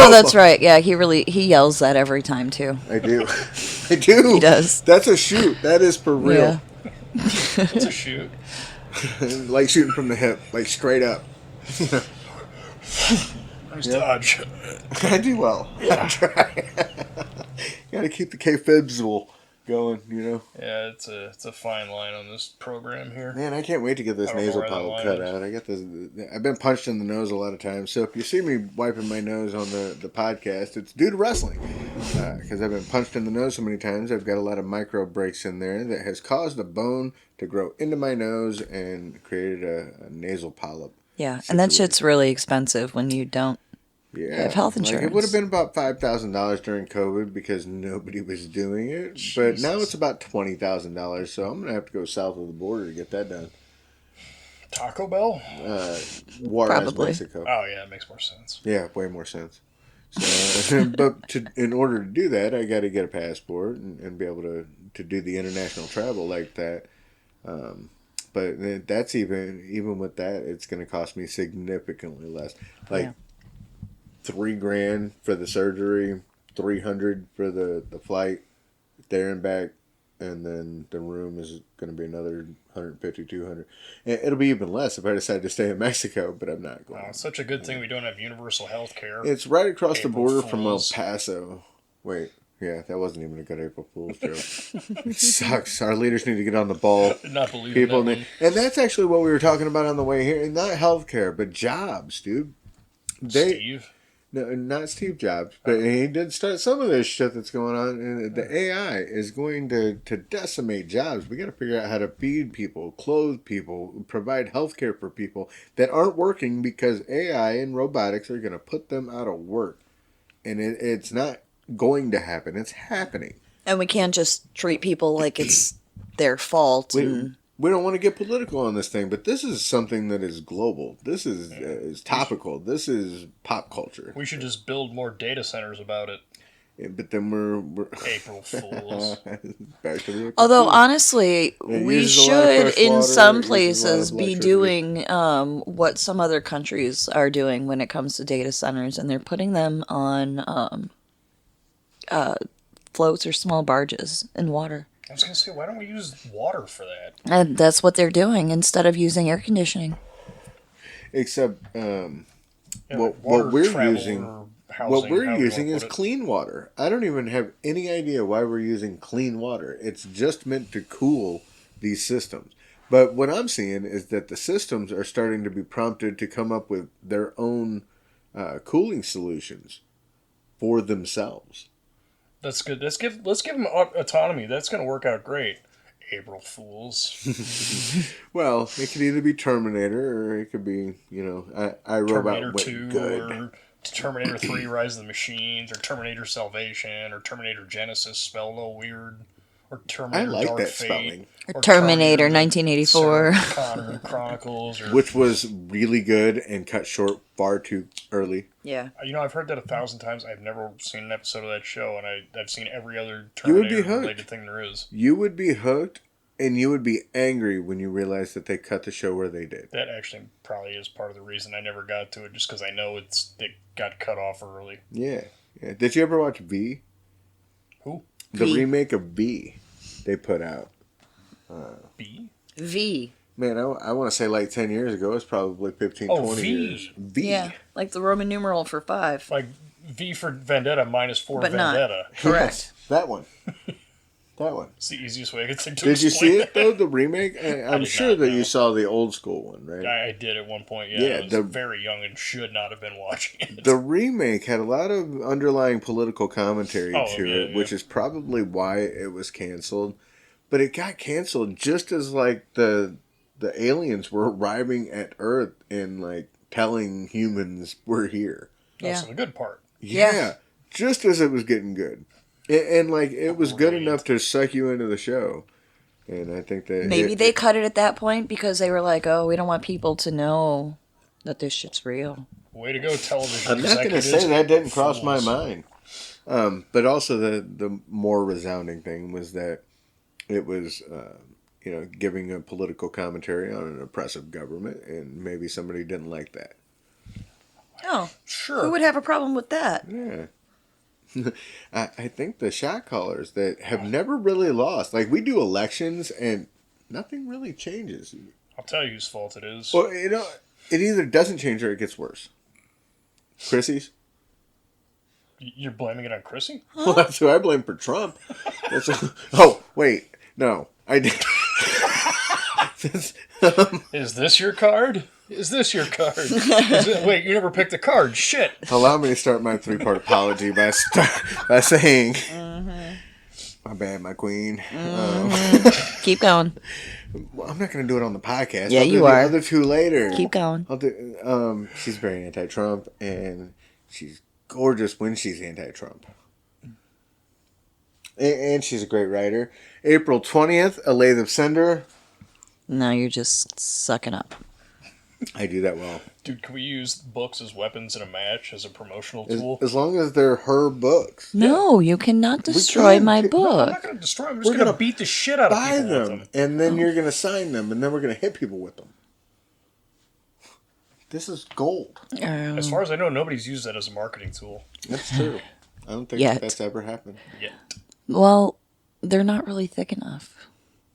Oh, that's right. Yeah, he yells that every time, too. I do. I do. He does. That's a shoot. That is for real. Yeah. It's a shoot. Like shooting from the hip, like straight up. Nice dodge. I do well. I try. Gotta keep the K-fibsable going, you know. Yeah, it's a fine line on this program here. Man, I can't wait to get this I don't know nasal where that polyp line cut is. out. I got this. I've been punched in the nose a lot of times, so if you see me wiping my nose on the podcast, it's due to wrestling. Because I've been punched in the nose so many times, I've got a lot of micro breaks in there that has caused a bone to grow into my nose and created a nasal polyp. Yeah, and that shit's really expensive when you don't. Yeah, Have health Like, it insurance. would have been about $5,000 during COVID because nobody was doing it, but now it's about $20,000. So I'm gonna have to go south of the border to get that done. Taco Bell? Juarez, Probably. Mexico. Oh yeah, it makes more sense. Yeah, way more sense. So, but in order to do that, I got to get a passport and be able to do the international travel like that. But that's even with that, it's going to cost me significantly less. Like Yeah. $3,000 for the surgery, $300 for the flight there and back, and then the room is going to be another $150, $200. And it'll be even less if I decide to stay in Mexico, but I'm not going. Wow, it's such a good thing we don't have universal health care. It's right across the April border from El Fools. Paso. Wait, yeah, that wasn't even a good April Fool's joke. It sucks. Our leaders need to get on the ball. Did not believe People in that need, and that's actually what we were talking about on the way here. And not healthcare, but jobs, dude. one. Steve. No, not Steve Jobs, but he did start some of this shit that's going on. And the AI is going to decimate jobs. We got to figure out how to feed people, clothe people, provide healthcare for people that aren't working because AI and robotics are going to put them out of work. And it's not going to happen. It's happening. And we can't just treat people like it's their fault. We don't want to get political on this thing, but this is something that is global. This is topical. This is pop culture. We should just build more data centers about it. Yeah, but then we're April Fools. back to the Although honestly, It we uses a lot of should fresh in water, some it uses a lot places of be electricity. doing what some other countries are doing when it comes to data centers, and they're putting them on floats or small barges in water. I was going to say, why don't we use water for that? And that's what they're doing instead of using air conditioning. Except Yeah, what water we're travel using. or housing. What we're however you using wanna is put it. clean water. I don't even have any idea why we're using clean water. It's just meant to cool these systems. But what I'm seeing is that the systems are starting to be prompted to come up with their own cooling solutions for themselves. That's good. Let's give them autonomy. That's going to work out great. April Fools. Well, it could either be Terminator or it could be, I Terminator Robot 2 went good. or Terminator 3 Rise of the Machines or Terminator Salvation or Terminator Genesis spelled a little weird or I Terminator like Dark that Fate spelling. Or Terminator the 1984. Sarah Connor Chronicles or Which was really good and cut short far too early. Yeah. I've heard that 1,000 times. I've never seen an episode of that show, and I've seen every other You would be Terminator hooked. related thing there is. You would be hooked and you would be angry when you realized that they cut the show where they did. That actually probably is part of the reason I never got to it, just because I know it got cut off early. Yeah. Did you ever watch V? Who? The V. remake of V they put out. B? V. Man, I want to say like 10 years ago. It's probably 15, Oh, 20 V. years. V. Yeah. Like the Roman numeral for 5. Like V for Vendetta minus 4 But not. Vendetta. Correct. That one. That one. It's the easiest way I could think to Did you explain see it, that. though, the remake? I'm did sure not, that no. you saw the old school one, right? I did at one point, yeah. Yeah, I was the- very young and should not have been watching it. The remake had a lot of underlying political commentary Oh, to yeah, it, yeah. which is probably why it was canceled. But it got canceled just as like the aliens were arriving at Earth and like telling humans we're here. That's Yeah. the good part. Yeah, just as it was getting good, and like it was good Great. enough to suck you into the show. And I think that Maybe they cut it at that point because they were like, oh, we don't want people to know that this shit's real. Way to go, television I'm not going to executives. say that didn't cross my Fools. mind. But also the more resounding thing was that it was, giving a political commentary on an oppressive government, and maybe somebody didn't like that. Oh, Sure. who would have a problem with that? Yeah. I think the shot callers that have never really lost, like we do elections and nothing really changes. I'll tell you whose fault it is. Well, it either doesn't change or it gets worse. Chrissy's? You're blaming it on Chrissy? Well, that's who I blame for Trump. Oh, wait. No. I did. Is this your card? Is this your card? Wait, you never picked a card. Shit. Allow me to start my 3-part apology by saying, my bad, my queen. Keep going. Well, I'm not going to do it on the podcast. Yeah, I'll do you the are. other 2 later. Keep going. I'll do. She's very anti-Trump, and she's gorgeous when she's anti-Trump. And she's a great writer. April 20th, A Lathe of Cinder. No, you're just sucking up. I do that well. Dude, can we use books as weapons in a match as a promotional tool? As long as they're her books. No, you cannot destroy can. my No, I'm book. not going to destroy them. I'm We're just going to gonna beat the shit out of Buy people with them, them. and then you're going to sign them, and then we're going to hit people with them. This is gold. As far as I know, nobody's used that as a marketing tool That's true. I don't think Yet. that's ever happened. yet. Well, they're not really thick enough.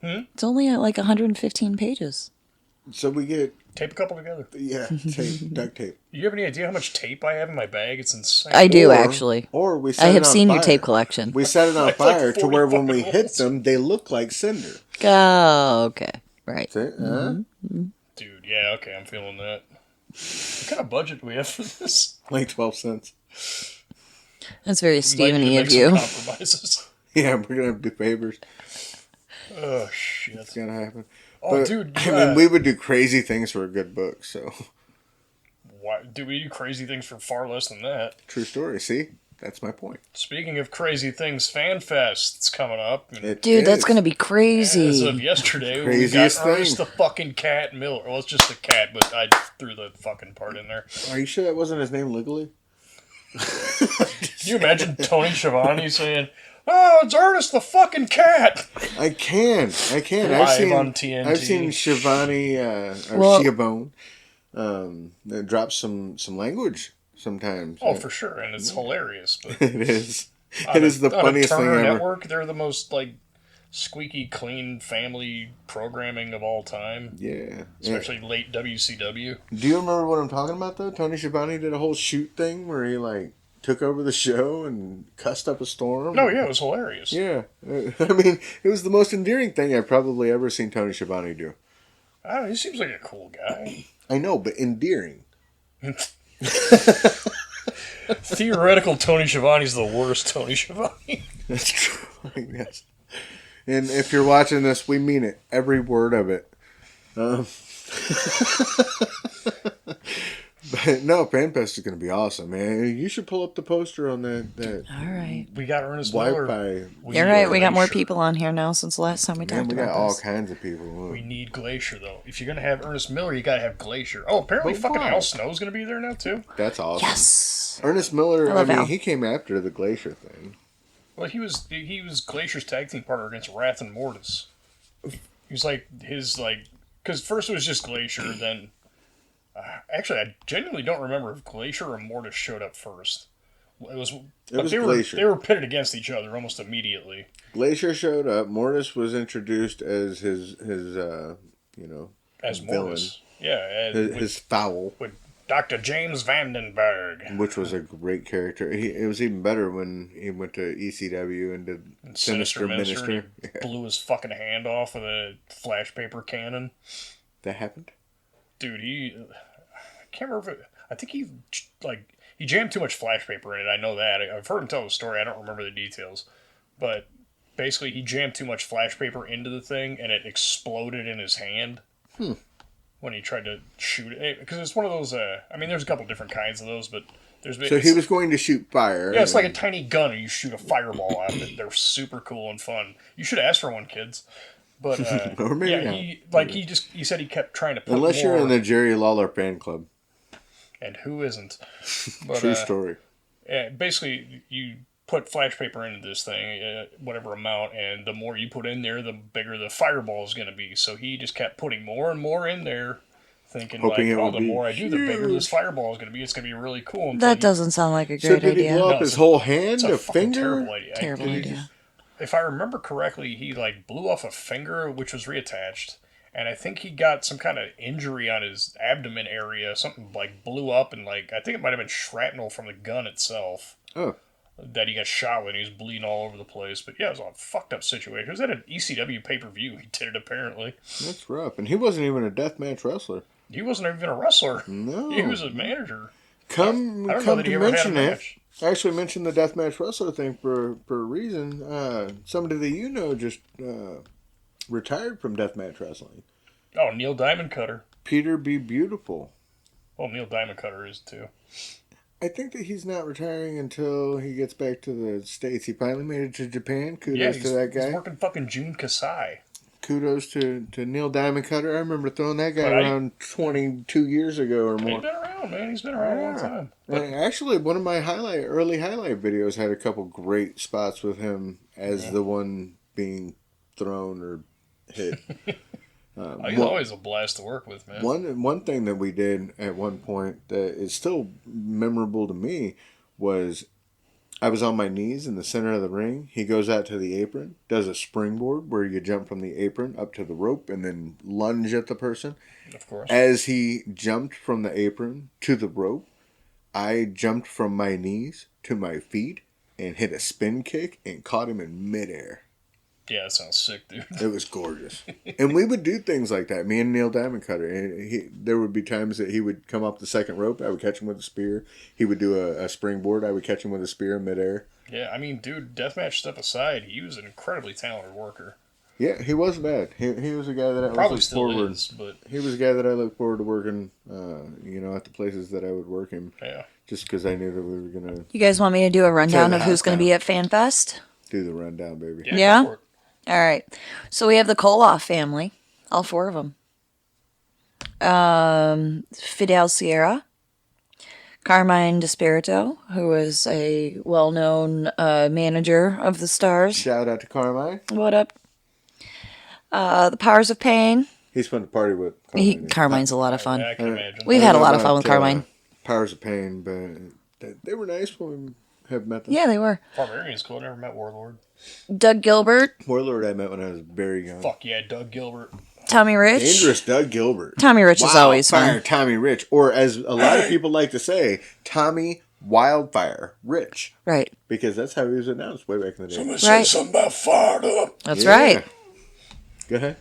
Hmm? It's only like 115 pages. So we get, Tape a couple together. tape, duct tape. You have any idea how much tape I have in my bag? It's insane. I do, Or- actually. Or we set I it have on seen your fire. tape collection. We set it on Like fire to 40 where when we fucking hit holes. them, they look like cinder. Oh, okay. Right. See? Dude, yeah, okay, I'm feeling that. What kind of budget do we have for this? Like 12 cents. That's very Might need to Steven-y make of some you. compromises. Yeah, we're going to do favors. Oh, shit. It's going to happen. Oh, But, dude, I mean, we would do crazy things for a good book, so. why, do we do crazy things for far less than that? True story. See? That's my point. Speaking of crazy things, FanFest is coming up. And It Dude, that's is. going to be as crazy. of yesterday, we got Craziest Ernest thing. the fucking Cat Miller. Well, it's just a cat, but I threw the fucking part in there. Are you sure that wasn't his name legally? Can you imagine Tony Schiavone saying, "Oh, it's Ernest the fucking cat"? I can. Live on TNT. I've seen Shivani or Well- Schiavone drop some language sometimes. Oh, for sure, and it's hilarious. But It is. on It is the on funniest thing Turner ever. Network, they're the most like squeaky clean family programming of all time, Yeah. especially late WCW. Do you remember what I'm talking about though? Tony Schiavone did a whole shoot thing where he like took over the show and cussed up a storm. No, yeah, it was hilarious. Yeah. I mean, it was the most endearing thing I've probably ever seen Tony Schiavone do. I don't know, he seems like a cool guy. I know, but endearing. Theoretical Tony Schiavone's the worst Tony Schiavone. That's true, I guess. And if you're watching this, we mean it. Every word of it. But no, FanFest is going to be awesome, man. You should pull up the poster on that All right. We got Ernest Wi-Fi. Miller. You're right. We got more Glacier. people on here now since the last time we Man, talked we got about all this. kinds of people. We need Glacier, though. If you're going to have Ernest Miller, you got to have Glacier. Oh, apparently But fucking why? Al Snow's going to be there now, too. That's awesome. Yes. Ernest Miller, I love Al. he came after the Glacier thing. Well, he was Glacier's tag team partner against Wrath and Mortis. He was because first it was just Glacier, then actually I genuinely don't remember if Glacier or Mortis showed up first. It was Glacier. They were pitted against each other almost immediately. Glacier showed up. Mortis was introduced as his As villain. Mortis, yeah, His foul, with Dr. James Vandenberg, which was a great character. It was even better when he went to ECW and did Sinister Minister. and he blew his fucking hand off with a flash paper cannon. That happened? Dude, I can't remember. I think he jammed too much flash paper in it. I know that. I've heard him tell the story. I don't remember the details, but basically he jammed too much flash paper into the thing, and it exploded in his hand when he tried to shoot it. Because it's one of those. There's a couple different kinds of those, but So he was going to shoot fire. Yeah, it's like a tiny gun, and you shoot a fireball out of it. They're super cool and fun. You should ask for one, kids. But Or maybe not. he said he kept trying to put Unless more, you're in the Jerry Lawler fan club. and who isn't? But, True story. Yeah, basically, you put flash paper into this thing, whatever amount, and the more you put in there, the bigger the fireball is going to be. So he just kept putting more and more in there, thinking Hoping it would the be more I do, the bigger huge. this fireball is going to be. It's going to be really cool. until That he- doesn't sound like a So great did he idea. blow up No, his it's whole It's hand, a a fucking finger? terrible idea. Terrible idea. If I remember correctly, he blew off a finger, which was reattached, and I think he got some kind of injury on his abdomen area. Something blew up, and I think it might have been shrapnel from the gun itself Oh, that he got shot with. And he was bleeding all over the place. But yeah, it was a fucked up situation. It was at an ECW pay-per-view. He did it apparently. that's rough. And he wasn't even a deathmatch wrestler. He wasn't even a wrestler. No. He was a manager. Come I don't know that to he ever had a mention it. match. I actually mentioned the deathmatch wrestler thing for a reason. Somebody that you know just retired from deathmatch wrestling. Oh, Neil Diamond Cutter. Peter B. Beautiful. Well, Neil Diamond Cutter is too. I think that he's not retiring until he gets back to the States. He finally made it to Japan. Kudos Yeah, to that he's guy. working fucking June Kasai. Kudos to Neil Diamond Cutter. I remember throwing that guy But I- around 22 years ago or He's more. been around, man. He's been around a long time. Actually, one of my early highlight videos had a couple great spots with him as the one being thrown or hit. He's always a blast to work with, man. One thing that we did at one point that is still memorable to me was I was on my knees in the center of the ring. He goes out to the apron, does a springboard where you jump from the apron up to the rope and then lunge at the person. Of course. As he jumped from the apron to the rope, I jumped from my knees to my feet and hit a spin kick and caught him in midair. Yeah, that sounds sick, dude. It was gorgeous. And we would do things like that. Me and Neil Diamond Cutter. There would be times that he would come up the second rope. I would catch him with a spear. He would do a springboard. I would catch him with a spear in midair. Yeah, I mean, dude, deathmatch stuff aside, he was an incredibly talented worker. Yeah, he wasn't bad. He was a guy that I Probably was still forward. is, but He was a guy that I looked forward to working, at the places that I would work him. yeah. Just because I knew that we were going to You guys want me to do a rundown the of who's house going to down. be at FanFest? do the rundown, baby. Yeah? go for it. All right. So we have the Koloff family, all four of them. Fidel Sierra, Carmine Despirito, who is a well-known manager of the Stars. Shout out to Carmine. What up? The Powers of Pain. He's fun to party with. Carmine's a lot of fun. Yeah, I can imagine. We've I had a don't lot know of fun with about, Carmine. Powers of Pain, but they were nice when we have met them. Yeah, they were. Barbarian's cool. Never met Warlord. Doug Gilbert, Warlord I met when I was very young. Fuck yeah, Doug Gilbert. Tommy Rich. Dangerous Doug Gilbert. Tommy Rich is always Fire fun. Tommy Rich. Or as a lot of people like to say, Tommy Wildfire Rich. Right. Because that's how he was announced way back in the day. Somebody said something about fired up. That's right. Go ahead.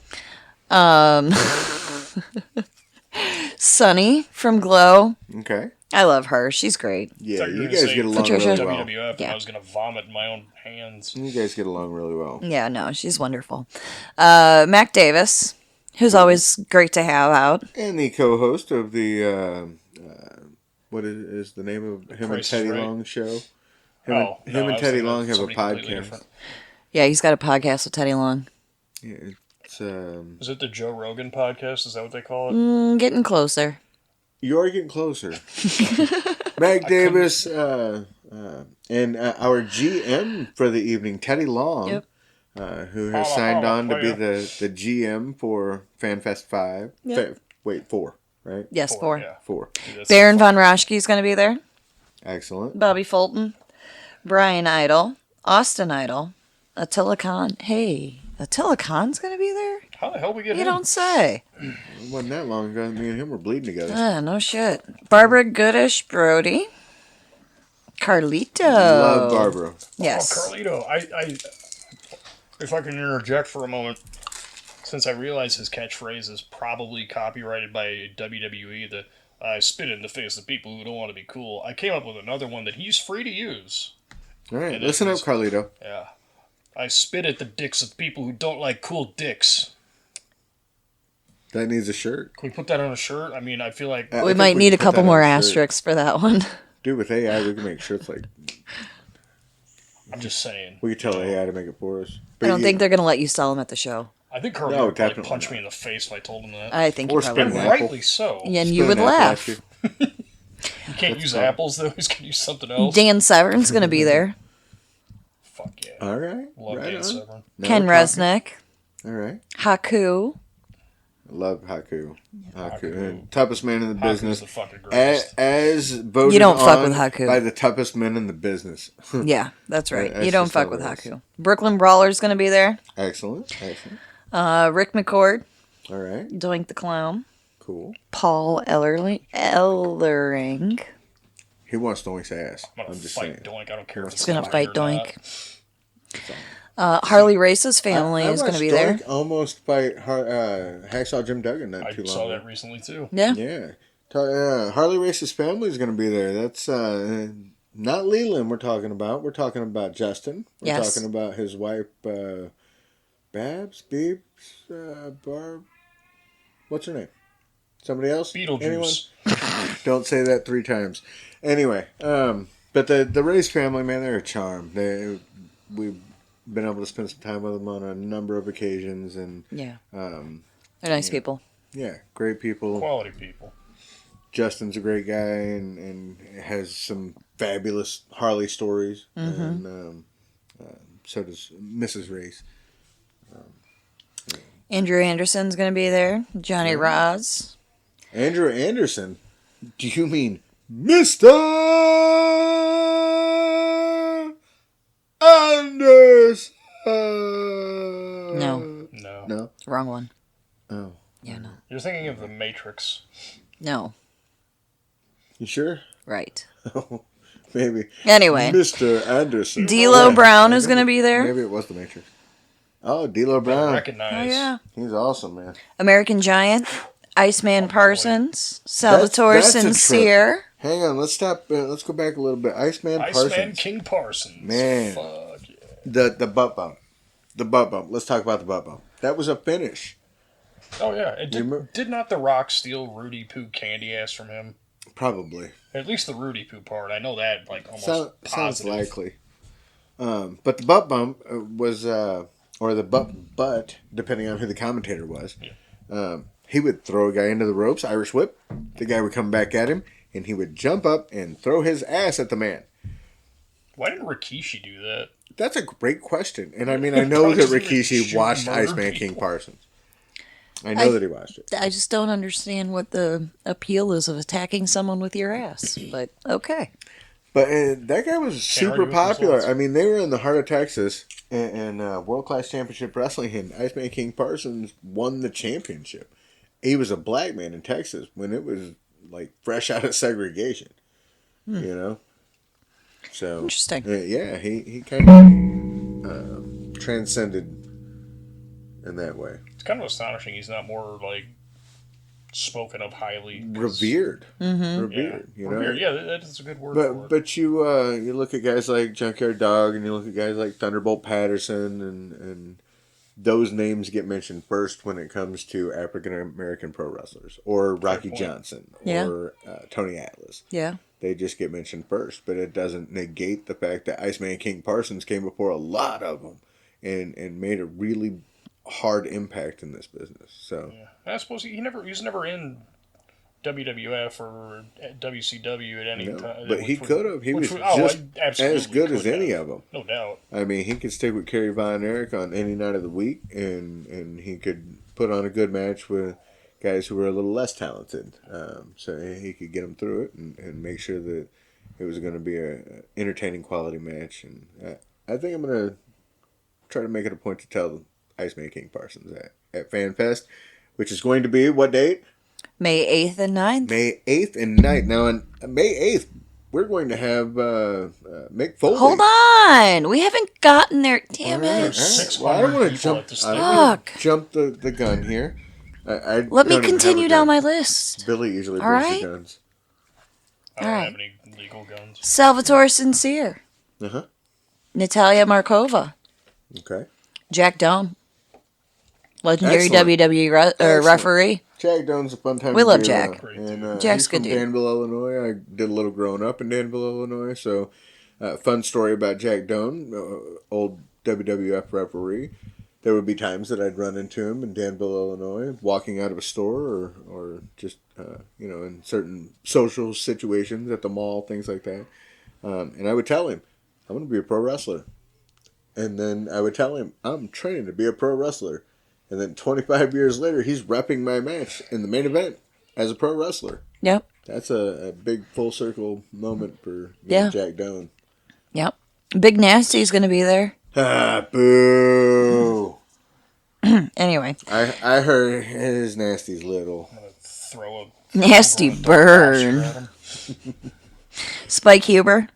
Sunny from Glow. Okay. I love her. She's great. Yeah, you guys get along Patricia. really well. WWF, Yeah. and I was going to vomit in my own hands. You guys get along really well. Yeah, no, she's wonderful. Mac Davis, who's always great to have out. And the co-host of the, what is the name of him and Price is Teddy Right. Long show? Him and Teddy Long have a podcast. Yeah, he's got a podcast with Teddy Long. Yeah, it's, Is it the Joe Rogan podcast? Is that what they call it? Getting closer. you are getting closer. Mac Davis and our GM for the evening, Teddy Long, Yep. who has signed on to be the GM for FanFest 5. Yep. 4, right? Yes, 4. Yeah. 4. That's Baron Von Raschke's going to be there. Excellent. Bobby Fulton. Brian Idol. Austin Idol. Attila Khan. Hey, Attila Khan's going to be there? How the hell we get You him? don't say. It wasn't that long ago. Me and him were bleeding together. No shit. Barbara Goodish Brody. Carlito. Love Barbara. Yes. Oh, Carlito. I if I can interject for a moment, since I realize his catchphrase is probably copyrighted by WWE, that I spit in the face of people who don't want to be cool, I came up with another one that he's free to use. All right, And listen up, it's- Carlito. Yeah. I spit at the dicks of people who don't like cool dicks. That needs a shirt. Can we put that on a shirt? I mean, I feel like... I We think might we need can a put couple that more on a shirt. asterisks for that one. Dude, with AI, we can make shirts like... I'm just saying. We could tell AI to make it for us. I don't think they're going to let you sell them at the show. I think Carlito No, would probably definitely punch not. me in the face if I told him that. I think Or you probably spin And an would. apple. rightly so. And Spin you would an apple at laugh. you. You can't use fun. apples, though. He's going to use something else. Dan Severn's going to be there. Fuck yeah. All right. Love right Dan on. Severn. Now Ken we're talking. Resnick. All right. Haku. Love Haku. Haku. Haku. And toughest man in the Haku's business. the fucking greatest. As voted You don't fuck on with Haku. by the toughest men in the business. Yeah, that's right. That's You don't just fuck how with it is. Haku. Brooklyn Brawler's going to be there. Excellent. Excellent. Rick McCord. All right. Doink the Clown. Cool. Paul Ellering. He wants Doink's ass. I'm going I'm to just fight saying. Doink. I don't care if He's it's He's going to fight or not. Doink. Harley Race's family I is going to watched be there. Doink almost fight Hacksaw Jim Duggan not I too long saw ago. that recently, too. Yeah. Yeah. Harley Race's family is going to be there. That's not Leland we're talking about. We're talking about Justin. We're Yes. talking about his wife, Babs, Beebs, Barb. What's her name? Somebody else? Beetlejuice. Anyone? Don't say that 3 times. Anyway, but the Race family, man, they're a charm. We've been able to spend some time with them on a number of occasions, and Yeah. They're nice people. yeah, great people. Quality people. Justin's a great guy and has some fabulous Harley stories, and so does Mrs. Race. Andrew Anderson's going to be there. Johnny Roz. Andrew Anderson? Do you mean Mr. Anderson? No. No. No? Wrong one. Oh. Yeah, no. You're thinking of The Matrix. No. You sure? Right. Maybe. Anyway. Mr. Anderson. D'Lo Yeah, Brown I is think going to be there. Maybe it was the Matrix. Oh, D'Lo I Brown. recognize. Oh, yeah. He's awesome, man. American Giant. Iceman Parsons. Salvatore That's a trip. Sincere. Hang on, let's stop. Let's go back a little bit. Iceman Iceman Parsons. King Parsons. Man. Fuck yeah. The butt bump. The butt bump. Let's talk about the butt bump. That was a finish. Oh, yeah. And Remember- did not The Rock steal Rudy Poo candy ass from him? Probably. At least the Rudy Poo part. I know that, like, almost Sounds positive. likely. But the butt bump was, or the butt, depending on who the commentator was. He would throw a guy into the ropes, Irish whip. The guy would come back at him, and he would jump up and throw his ass at the man. Why didn't Rikishi do that? That's a great question. And I mean, I know Probably that just like Rikishi shoot watched murder Iceman people. King Parsons. I know that he watched it. I just don't understand what the appeal is of attacking someone with your ass. But okay. But that guy was argue super with popular. results. I mean, they were in the heart of Texas and World Class Championship Wrestling, and Iceman King Parsons won the championship. He was a black man in Texas when it was like fresh out of segregation, you know. So Interesting. yeah, he kind of transcended in that way. It's kind of astonishing he's not more like spoken of highly. Revered, Yeah, revered. You know, revered. Yeah, that is a good word for it. but you look at guys like Junkyard Dog, and you look at guys like Thunderbolt Patterson, and those names get mentioned first when it comes to African American pro wrestlers, or Rocky point. Johnson, Yeah. or Tony Atlas. Yeah. They just get mentioned first, but it doesn't negate the fact that Iceman King Parsons came before a lot of them, and made a really hard impact in this business. So Yeah. I suppose he was never in WWF or WCW at any no, time. but he could have. He was absolutely as good as could any have. of them. No doubt. I mean, he could stick with Kerry Von Erich on any night of the week, and he could put on a good match with guys who were a little less talented. So he could get them through it and make sure that it was going to be a entertaining quality match. And I think I'm going to try to make it a point to tell Iceman King Parsons at FanFest, which is going to be what date? May 8th and 9th. May 8th and 9th. Now, on May 8th, we're going to have Mick Foley. Hold on. We haven't gotten there. Damn it. There's 600 Well, I don't want to people jump. at this I thing. don't wanna Fuck. jump the gun here. I Let me don't even continue have a down gun. my list. Billy usually All brings right. the guns. I don't Alright. have any legal guns. Salvatore Sincere. Uh-huh. Natalia Markova. Okay. Jack Doan. Legendary Excellent. WWE Excellent. referee. Jack Doan's a fun time. We to love be Jack. around. And, Jack's he's from good dude. Danville, Illinois. I did a little growing up in Danville, Illinois. So, fun story about Jack Doan, old WWF referee. There would be times that I'd run into him in Danville, Illinois, walking out of a store or just, in certain social situations at the mall, things like that. And I would tell him, I'm going to be a pro wrestler. And then I would tell him, I'm training to be a pro wrestler. And then 25 years later, he's repping my match in the main event as a pro wrestler. Yep. That's a big full circle moment for Yeah. Jack Doan. Yep. Big Nasty's going to be there. Ah, boo. Anyway. I heard his nasty's little. I'm gonna throw a Nasty lobster burn. at him. Spike Huber.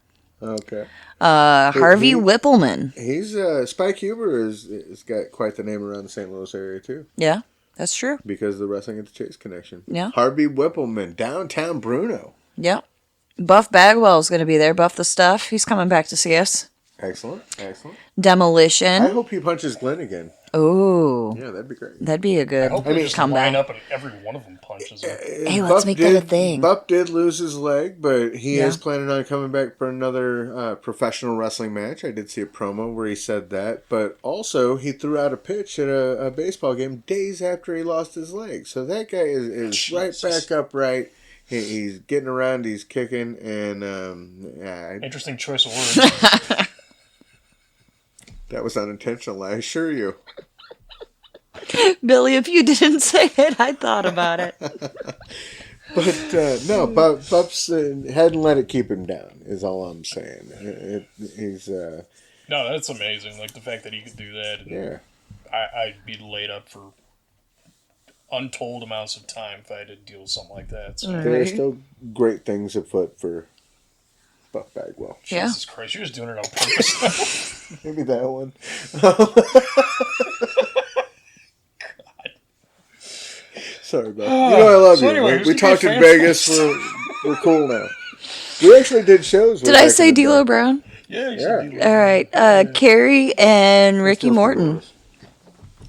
Okay. Harvey he- Whippleman. He's Spike Huber has got quite the name around the St. Louis area too, Yeah, that's true. because of the Wrestling at the Chase connection. Yeah. Harvey Whippleman, downtown Bruno. Yep. Buff Bagwell's going to be there. Buff the Stuff. He's coming back to see us. Excellent, excellent. I Demolition. hope he punches Glenn again. Oh, Yeah, that'd be great. that'd be a I good hope they just comeback. line up and every one of them punches him. Hey, let's make that a thing. Buff did lose his leg, but he Yeah. is planning on coming back for another professional wrestling match. I did see a promo where he said that, but also he threw out a pitch at a baseball game days after he lost his leg. So that guy is right Jesus. back upright. He's getting around, he's kicking, and Interesting choice of words. that was unintentional, I assure you. Billy, if you didn't say it, I thought about it. But no, Buff's hadn't let it keep him down, is all I'm saying. He's, No, that's amazing. Like the fact that he could do that. And yeah. I'd be laid up for untold amounts of time if I had to deal with something like that. So, There are still great things afoot for Buff Bagwell. Yeah. Jesus Christ, you're just doing it on purpose. Maybe that one. Sorry, Buff. You know I love So you. anyway, We who's the talked good in fan? Vegas. We're cool now. We actually did shows. Did I say D'Lo Brown? Yeah, you Yeah. should be. All right. Carrie and Ricky Morton.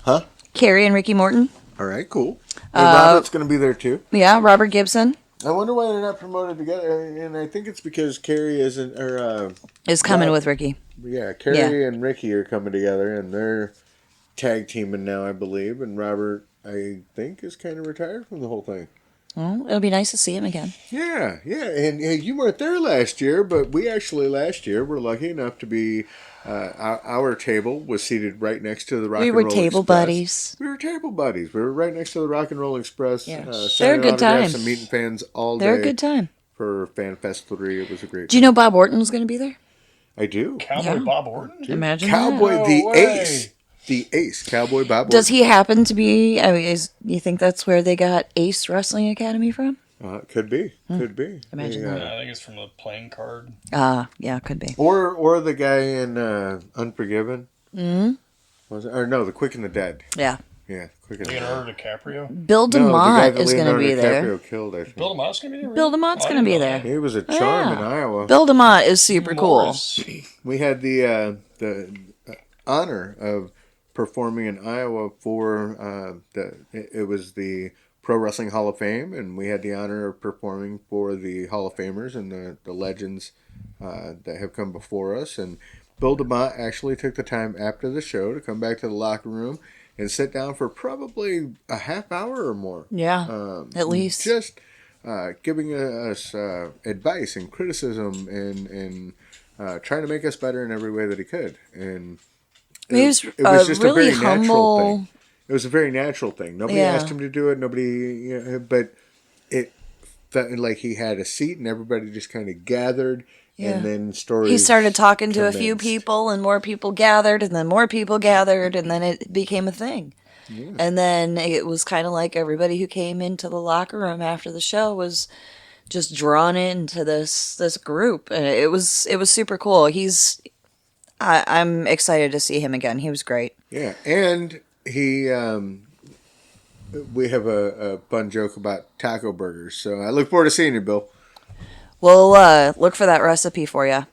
Huh? Carrie and Ricky Morton. All right, cool. And Robert's going to be there too. Yeah. Robert Gibson I wonder why they're not promoted together. And I think it's because Carrie isn't, is coming Wow. with Ricky. yeah, Carrie and Ricky are coming together, and they're tag teaming now, I believe. And Robert, I think, is kind of retired from the whole thing. Well, it'll be nice to see him again. Yeah, and you weren't there last year, but we actually last year were lucky enough to be. Our table was seated right next to the Rock We and were Roll table Express. buddies. We were table buddies. We were right next to the Rock and Roll Express. Yeah. Signing They're a good autographs time. and meeting fans all day. They're a good time. For FanFest 3. It was a great. Do you know Bob Orton was going to be there? I do. Cowboy Yeah. Bob Orton? Imagine Cowboy that. the No way. Ace. The Ace. Cowboy Bob. Does Orton. he happen to be? I mean, you think that's where they got Ace Wrestling Academy from? Could be. Could be. Imagine Yeah. that. I think it's from the playing card. Yeah, could be. Or the guy in Unforgiven. Mm-hmm. Was it? Or no, The Quick and the Dead. Yeah. Yeah, Quick and the Dead. Leonardo DiCaprio. Bill No, the guy DeMott that is going to Leonardo be there. DiCaprio killed, I think. Bill DeMott's gonna be there. Bill DeMott's Oh, I going to didn't be know there. that. He was a charm in Yeah. Iowa. Bill DeMott is super cool. Morris. We had the honor of performing in Iowa for it was the Pro Wrestling Hall of Fame, and we had the honor of performing for the Hall of Famers and the legends that have come before us. And Bill DeMott actually took the time after the show to come back to the locker room and sit down for probably a half hour or more. Yeah, at least. Just giving us advice and criticism and trying to make us better in every way that he could. And He was, it was just really a very natural humble. thing. It was a very natural thing. Nobody Yeah. asked him to do it. Nobody, but it felt like he had a seat and everybody just kind of gathered. Yeah. And then stories. He started talking to a few commenced. people, and more people gathered, and then more people gathered, and then it became a thing. Yeah. And then it was kind of like everybody who came into the locker room after the show was just drawn into this group, and it was super cool. I'm excited to see him again. He was great. Yeah, and he. We have a fun joke about taco burgers, so I look forward to seeing you, Bill. We'll look for that recipe for you.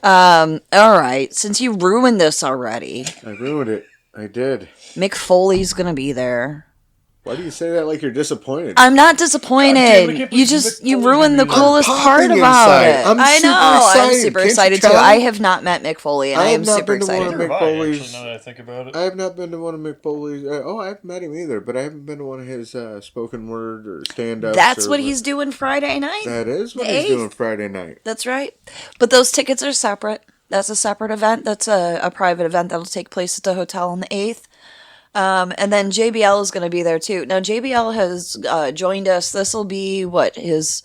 All right, since you ruined this already, I ruined it. I did. Mick Foley's gonna be there. Why do you say that like you're disappointed? I'm not God damn, I disappointed. can't You believe just Mick you Foley's ruined the gonna be there. coolest I'm part popping about inside. it. I'm I super know. I'm excited. super Can't you excited too. tell? I have not met Mick Foley, and I I have am not super been to one excited. of Neither have Mick I, Foley's- actually, now that I think about it. I have not been to one of Mick Foley's. I haven't met him either, but I haven't been to one of his spoken word or stand-ups. That's or what he's doing Friday night. That is what the he's 8th. doing Friday night. That's right. But those tickets are separate. That's a separate event. That's a private event that'll take place at the hotel on the 8th. And then JBL is going to be there too. Now, JBL has joined us. This will be, his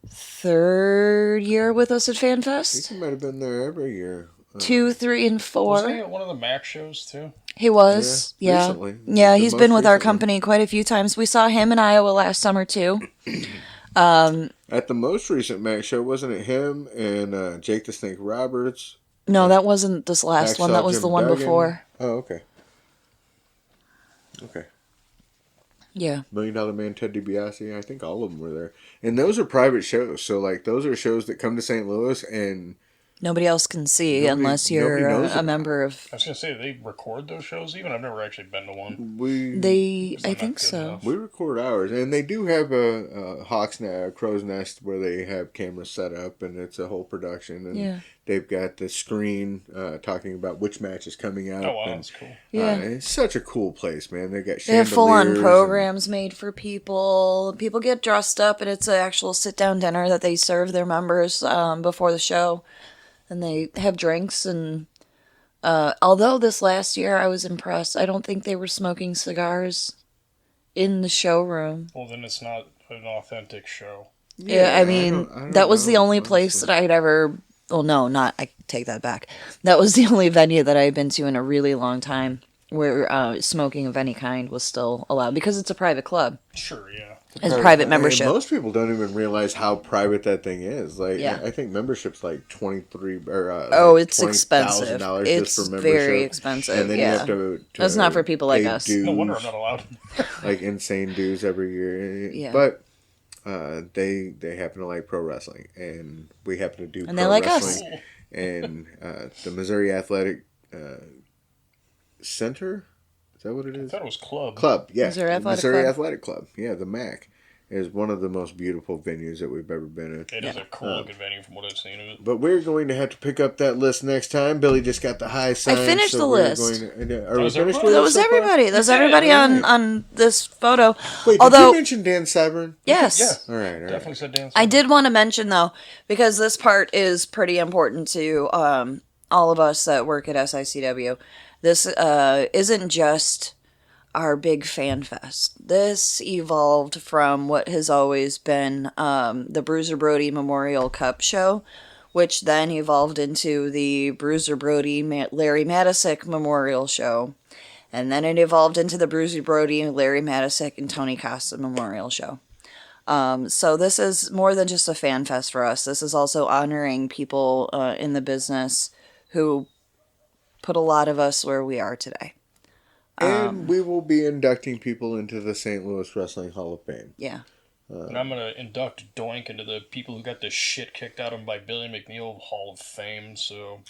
third year with us at I think FanFest? he might have been there every year. 2, 3, and 4. Wasn't he at one of the Mac shows too? He was, Yeah, yeah. recently. Yeah, The he's most been with our recently. company quite a few times. We saw him in Iowa last summer too. At the most recent Mac show, wasn't it him and Jake the Snake Roberts? No, that wasn't this last one. Hacksaw That was Jim the one Duggan? before. Oh, okay. Okay. Yeah. $1 Million Man, Ted DiBiase. I think all of them were there. And those are private shows. So, like, those are shows that come to St. Louis and Nobody else can see Nobody- unless you're nobody knows a about member of. I was gonna say, do they record those shows even? I've never actually been to one. we I not think good so. enough. we record ours. And they do have a hawk's nest, a crow's nest where they have cameras set up and it's a whole production. And Yeah. they've got the screen talking about which match is coming out. Oh wow, and, that's cool. Yeah. it's such a cool place, man. They got They have full on chandeliers programs made for people. People get dressed up, and it's an actual sit down dinner that they serve their members before the show. And they have drinks. And although this last year I was impressed, I don't think they were smoking cigars in the showroom. Well, then it's not an authentic show. Yeah, I mean, don't that was the know, only place honestly. that I'd ever. Well, no, not. I take that back. That was the only venue that I had been to in a really long time where smoking of any kind was still allowed because it's a private club. Sure, yeah. It's private And membership. most people don't even realize how private that thing is. Like, Yeah. I think membership's like $23 or Oh, it's $20,000 expensive. just It's for membership. very expensive, And then yeah. you have to That's not for people like pay us. Dues, No wonder I'm not allowed. like insane dues every year. Yeah. But they happen to like pro wrestling, and we happen to do. And pro they like us. wrestling. And the Missouri Athletic Center, is that what it I is? thought it was club. Club, yeah. Missouri The Athletic Missouri Club. Athletic Club. Yeah, the MAC is one of the most beautiful venues that we've ever been in. It is a cool looking venue from what I've seen of it. But we're going to have to pick up that list next time. Billy just got the high sign. finished so the we're list. Going to, are we was finished everybody? with That it was so far? everybody. That's Yeah, everybody alright. on this photo. Wait, did Although, you mention Dan Cyburn? yes. Yeah. All right. Definitely said dance. I did want to mention, though, because this part is pretty important to all of us that work at SICW. This isn't just our big fan fest. This evolved from what has always been the Bruiser Brody Memorial Cup show, which then evolved into the Bruiser Brody Larry Matisick Memorial Show. And then it evolved into the Bruiser Brody, Larry Matisick, and Tony Costa Memorial Show. So this is more than just a fan fest for us. This is also honoring people in the business who put a lot of us where we are today. And we will be inducting people into the St. Louis Wrestling Hall of Fame. Yeah. And I'm going to induct Doink into the people who got the shit kicked out of them by Billy McNeil Hall of Fame, so...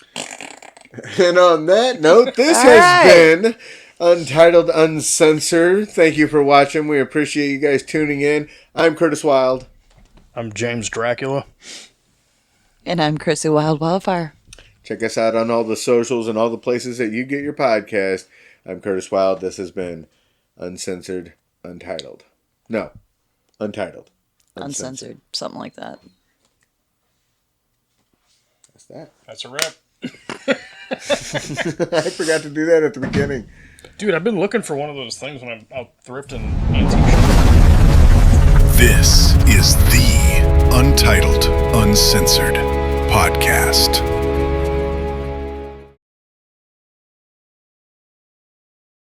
And on that note, this All has right. been Untitled, Uncensored. Thank you for watching. We appreciate you guys tuning in. I'm Curtis Wild. I'm James Dracula. And I'm Chrissy Wild Wildfire. Check us out on all the socials and all the places that you get your podcast. I'm Curtis Wild. This has been Uncensored, Untitled. No, Untitled. Uncensored. Something like that. That's that. That's a wrap. I forgot to do that at the beginning. Dude, I've been looking for one of those things when I'm out thrifting antique shop. This is the Untitled, Uncensored podcast.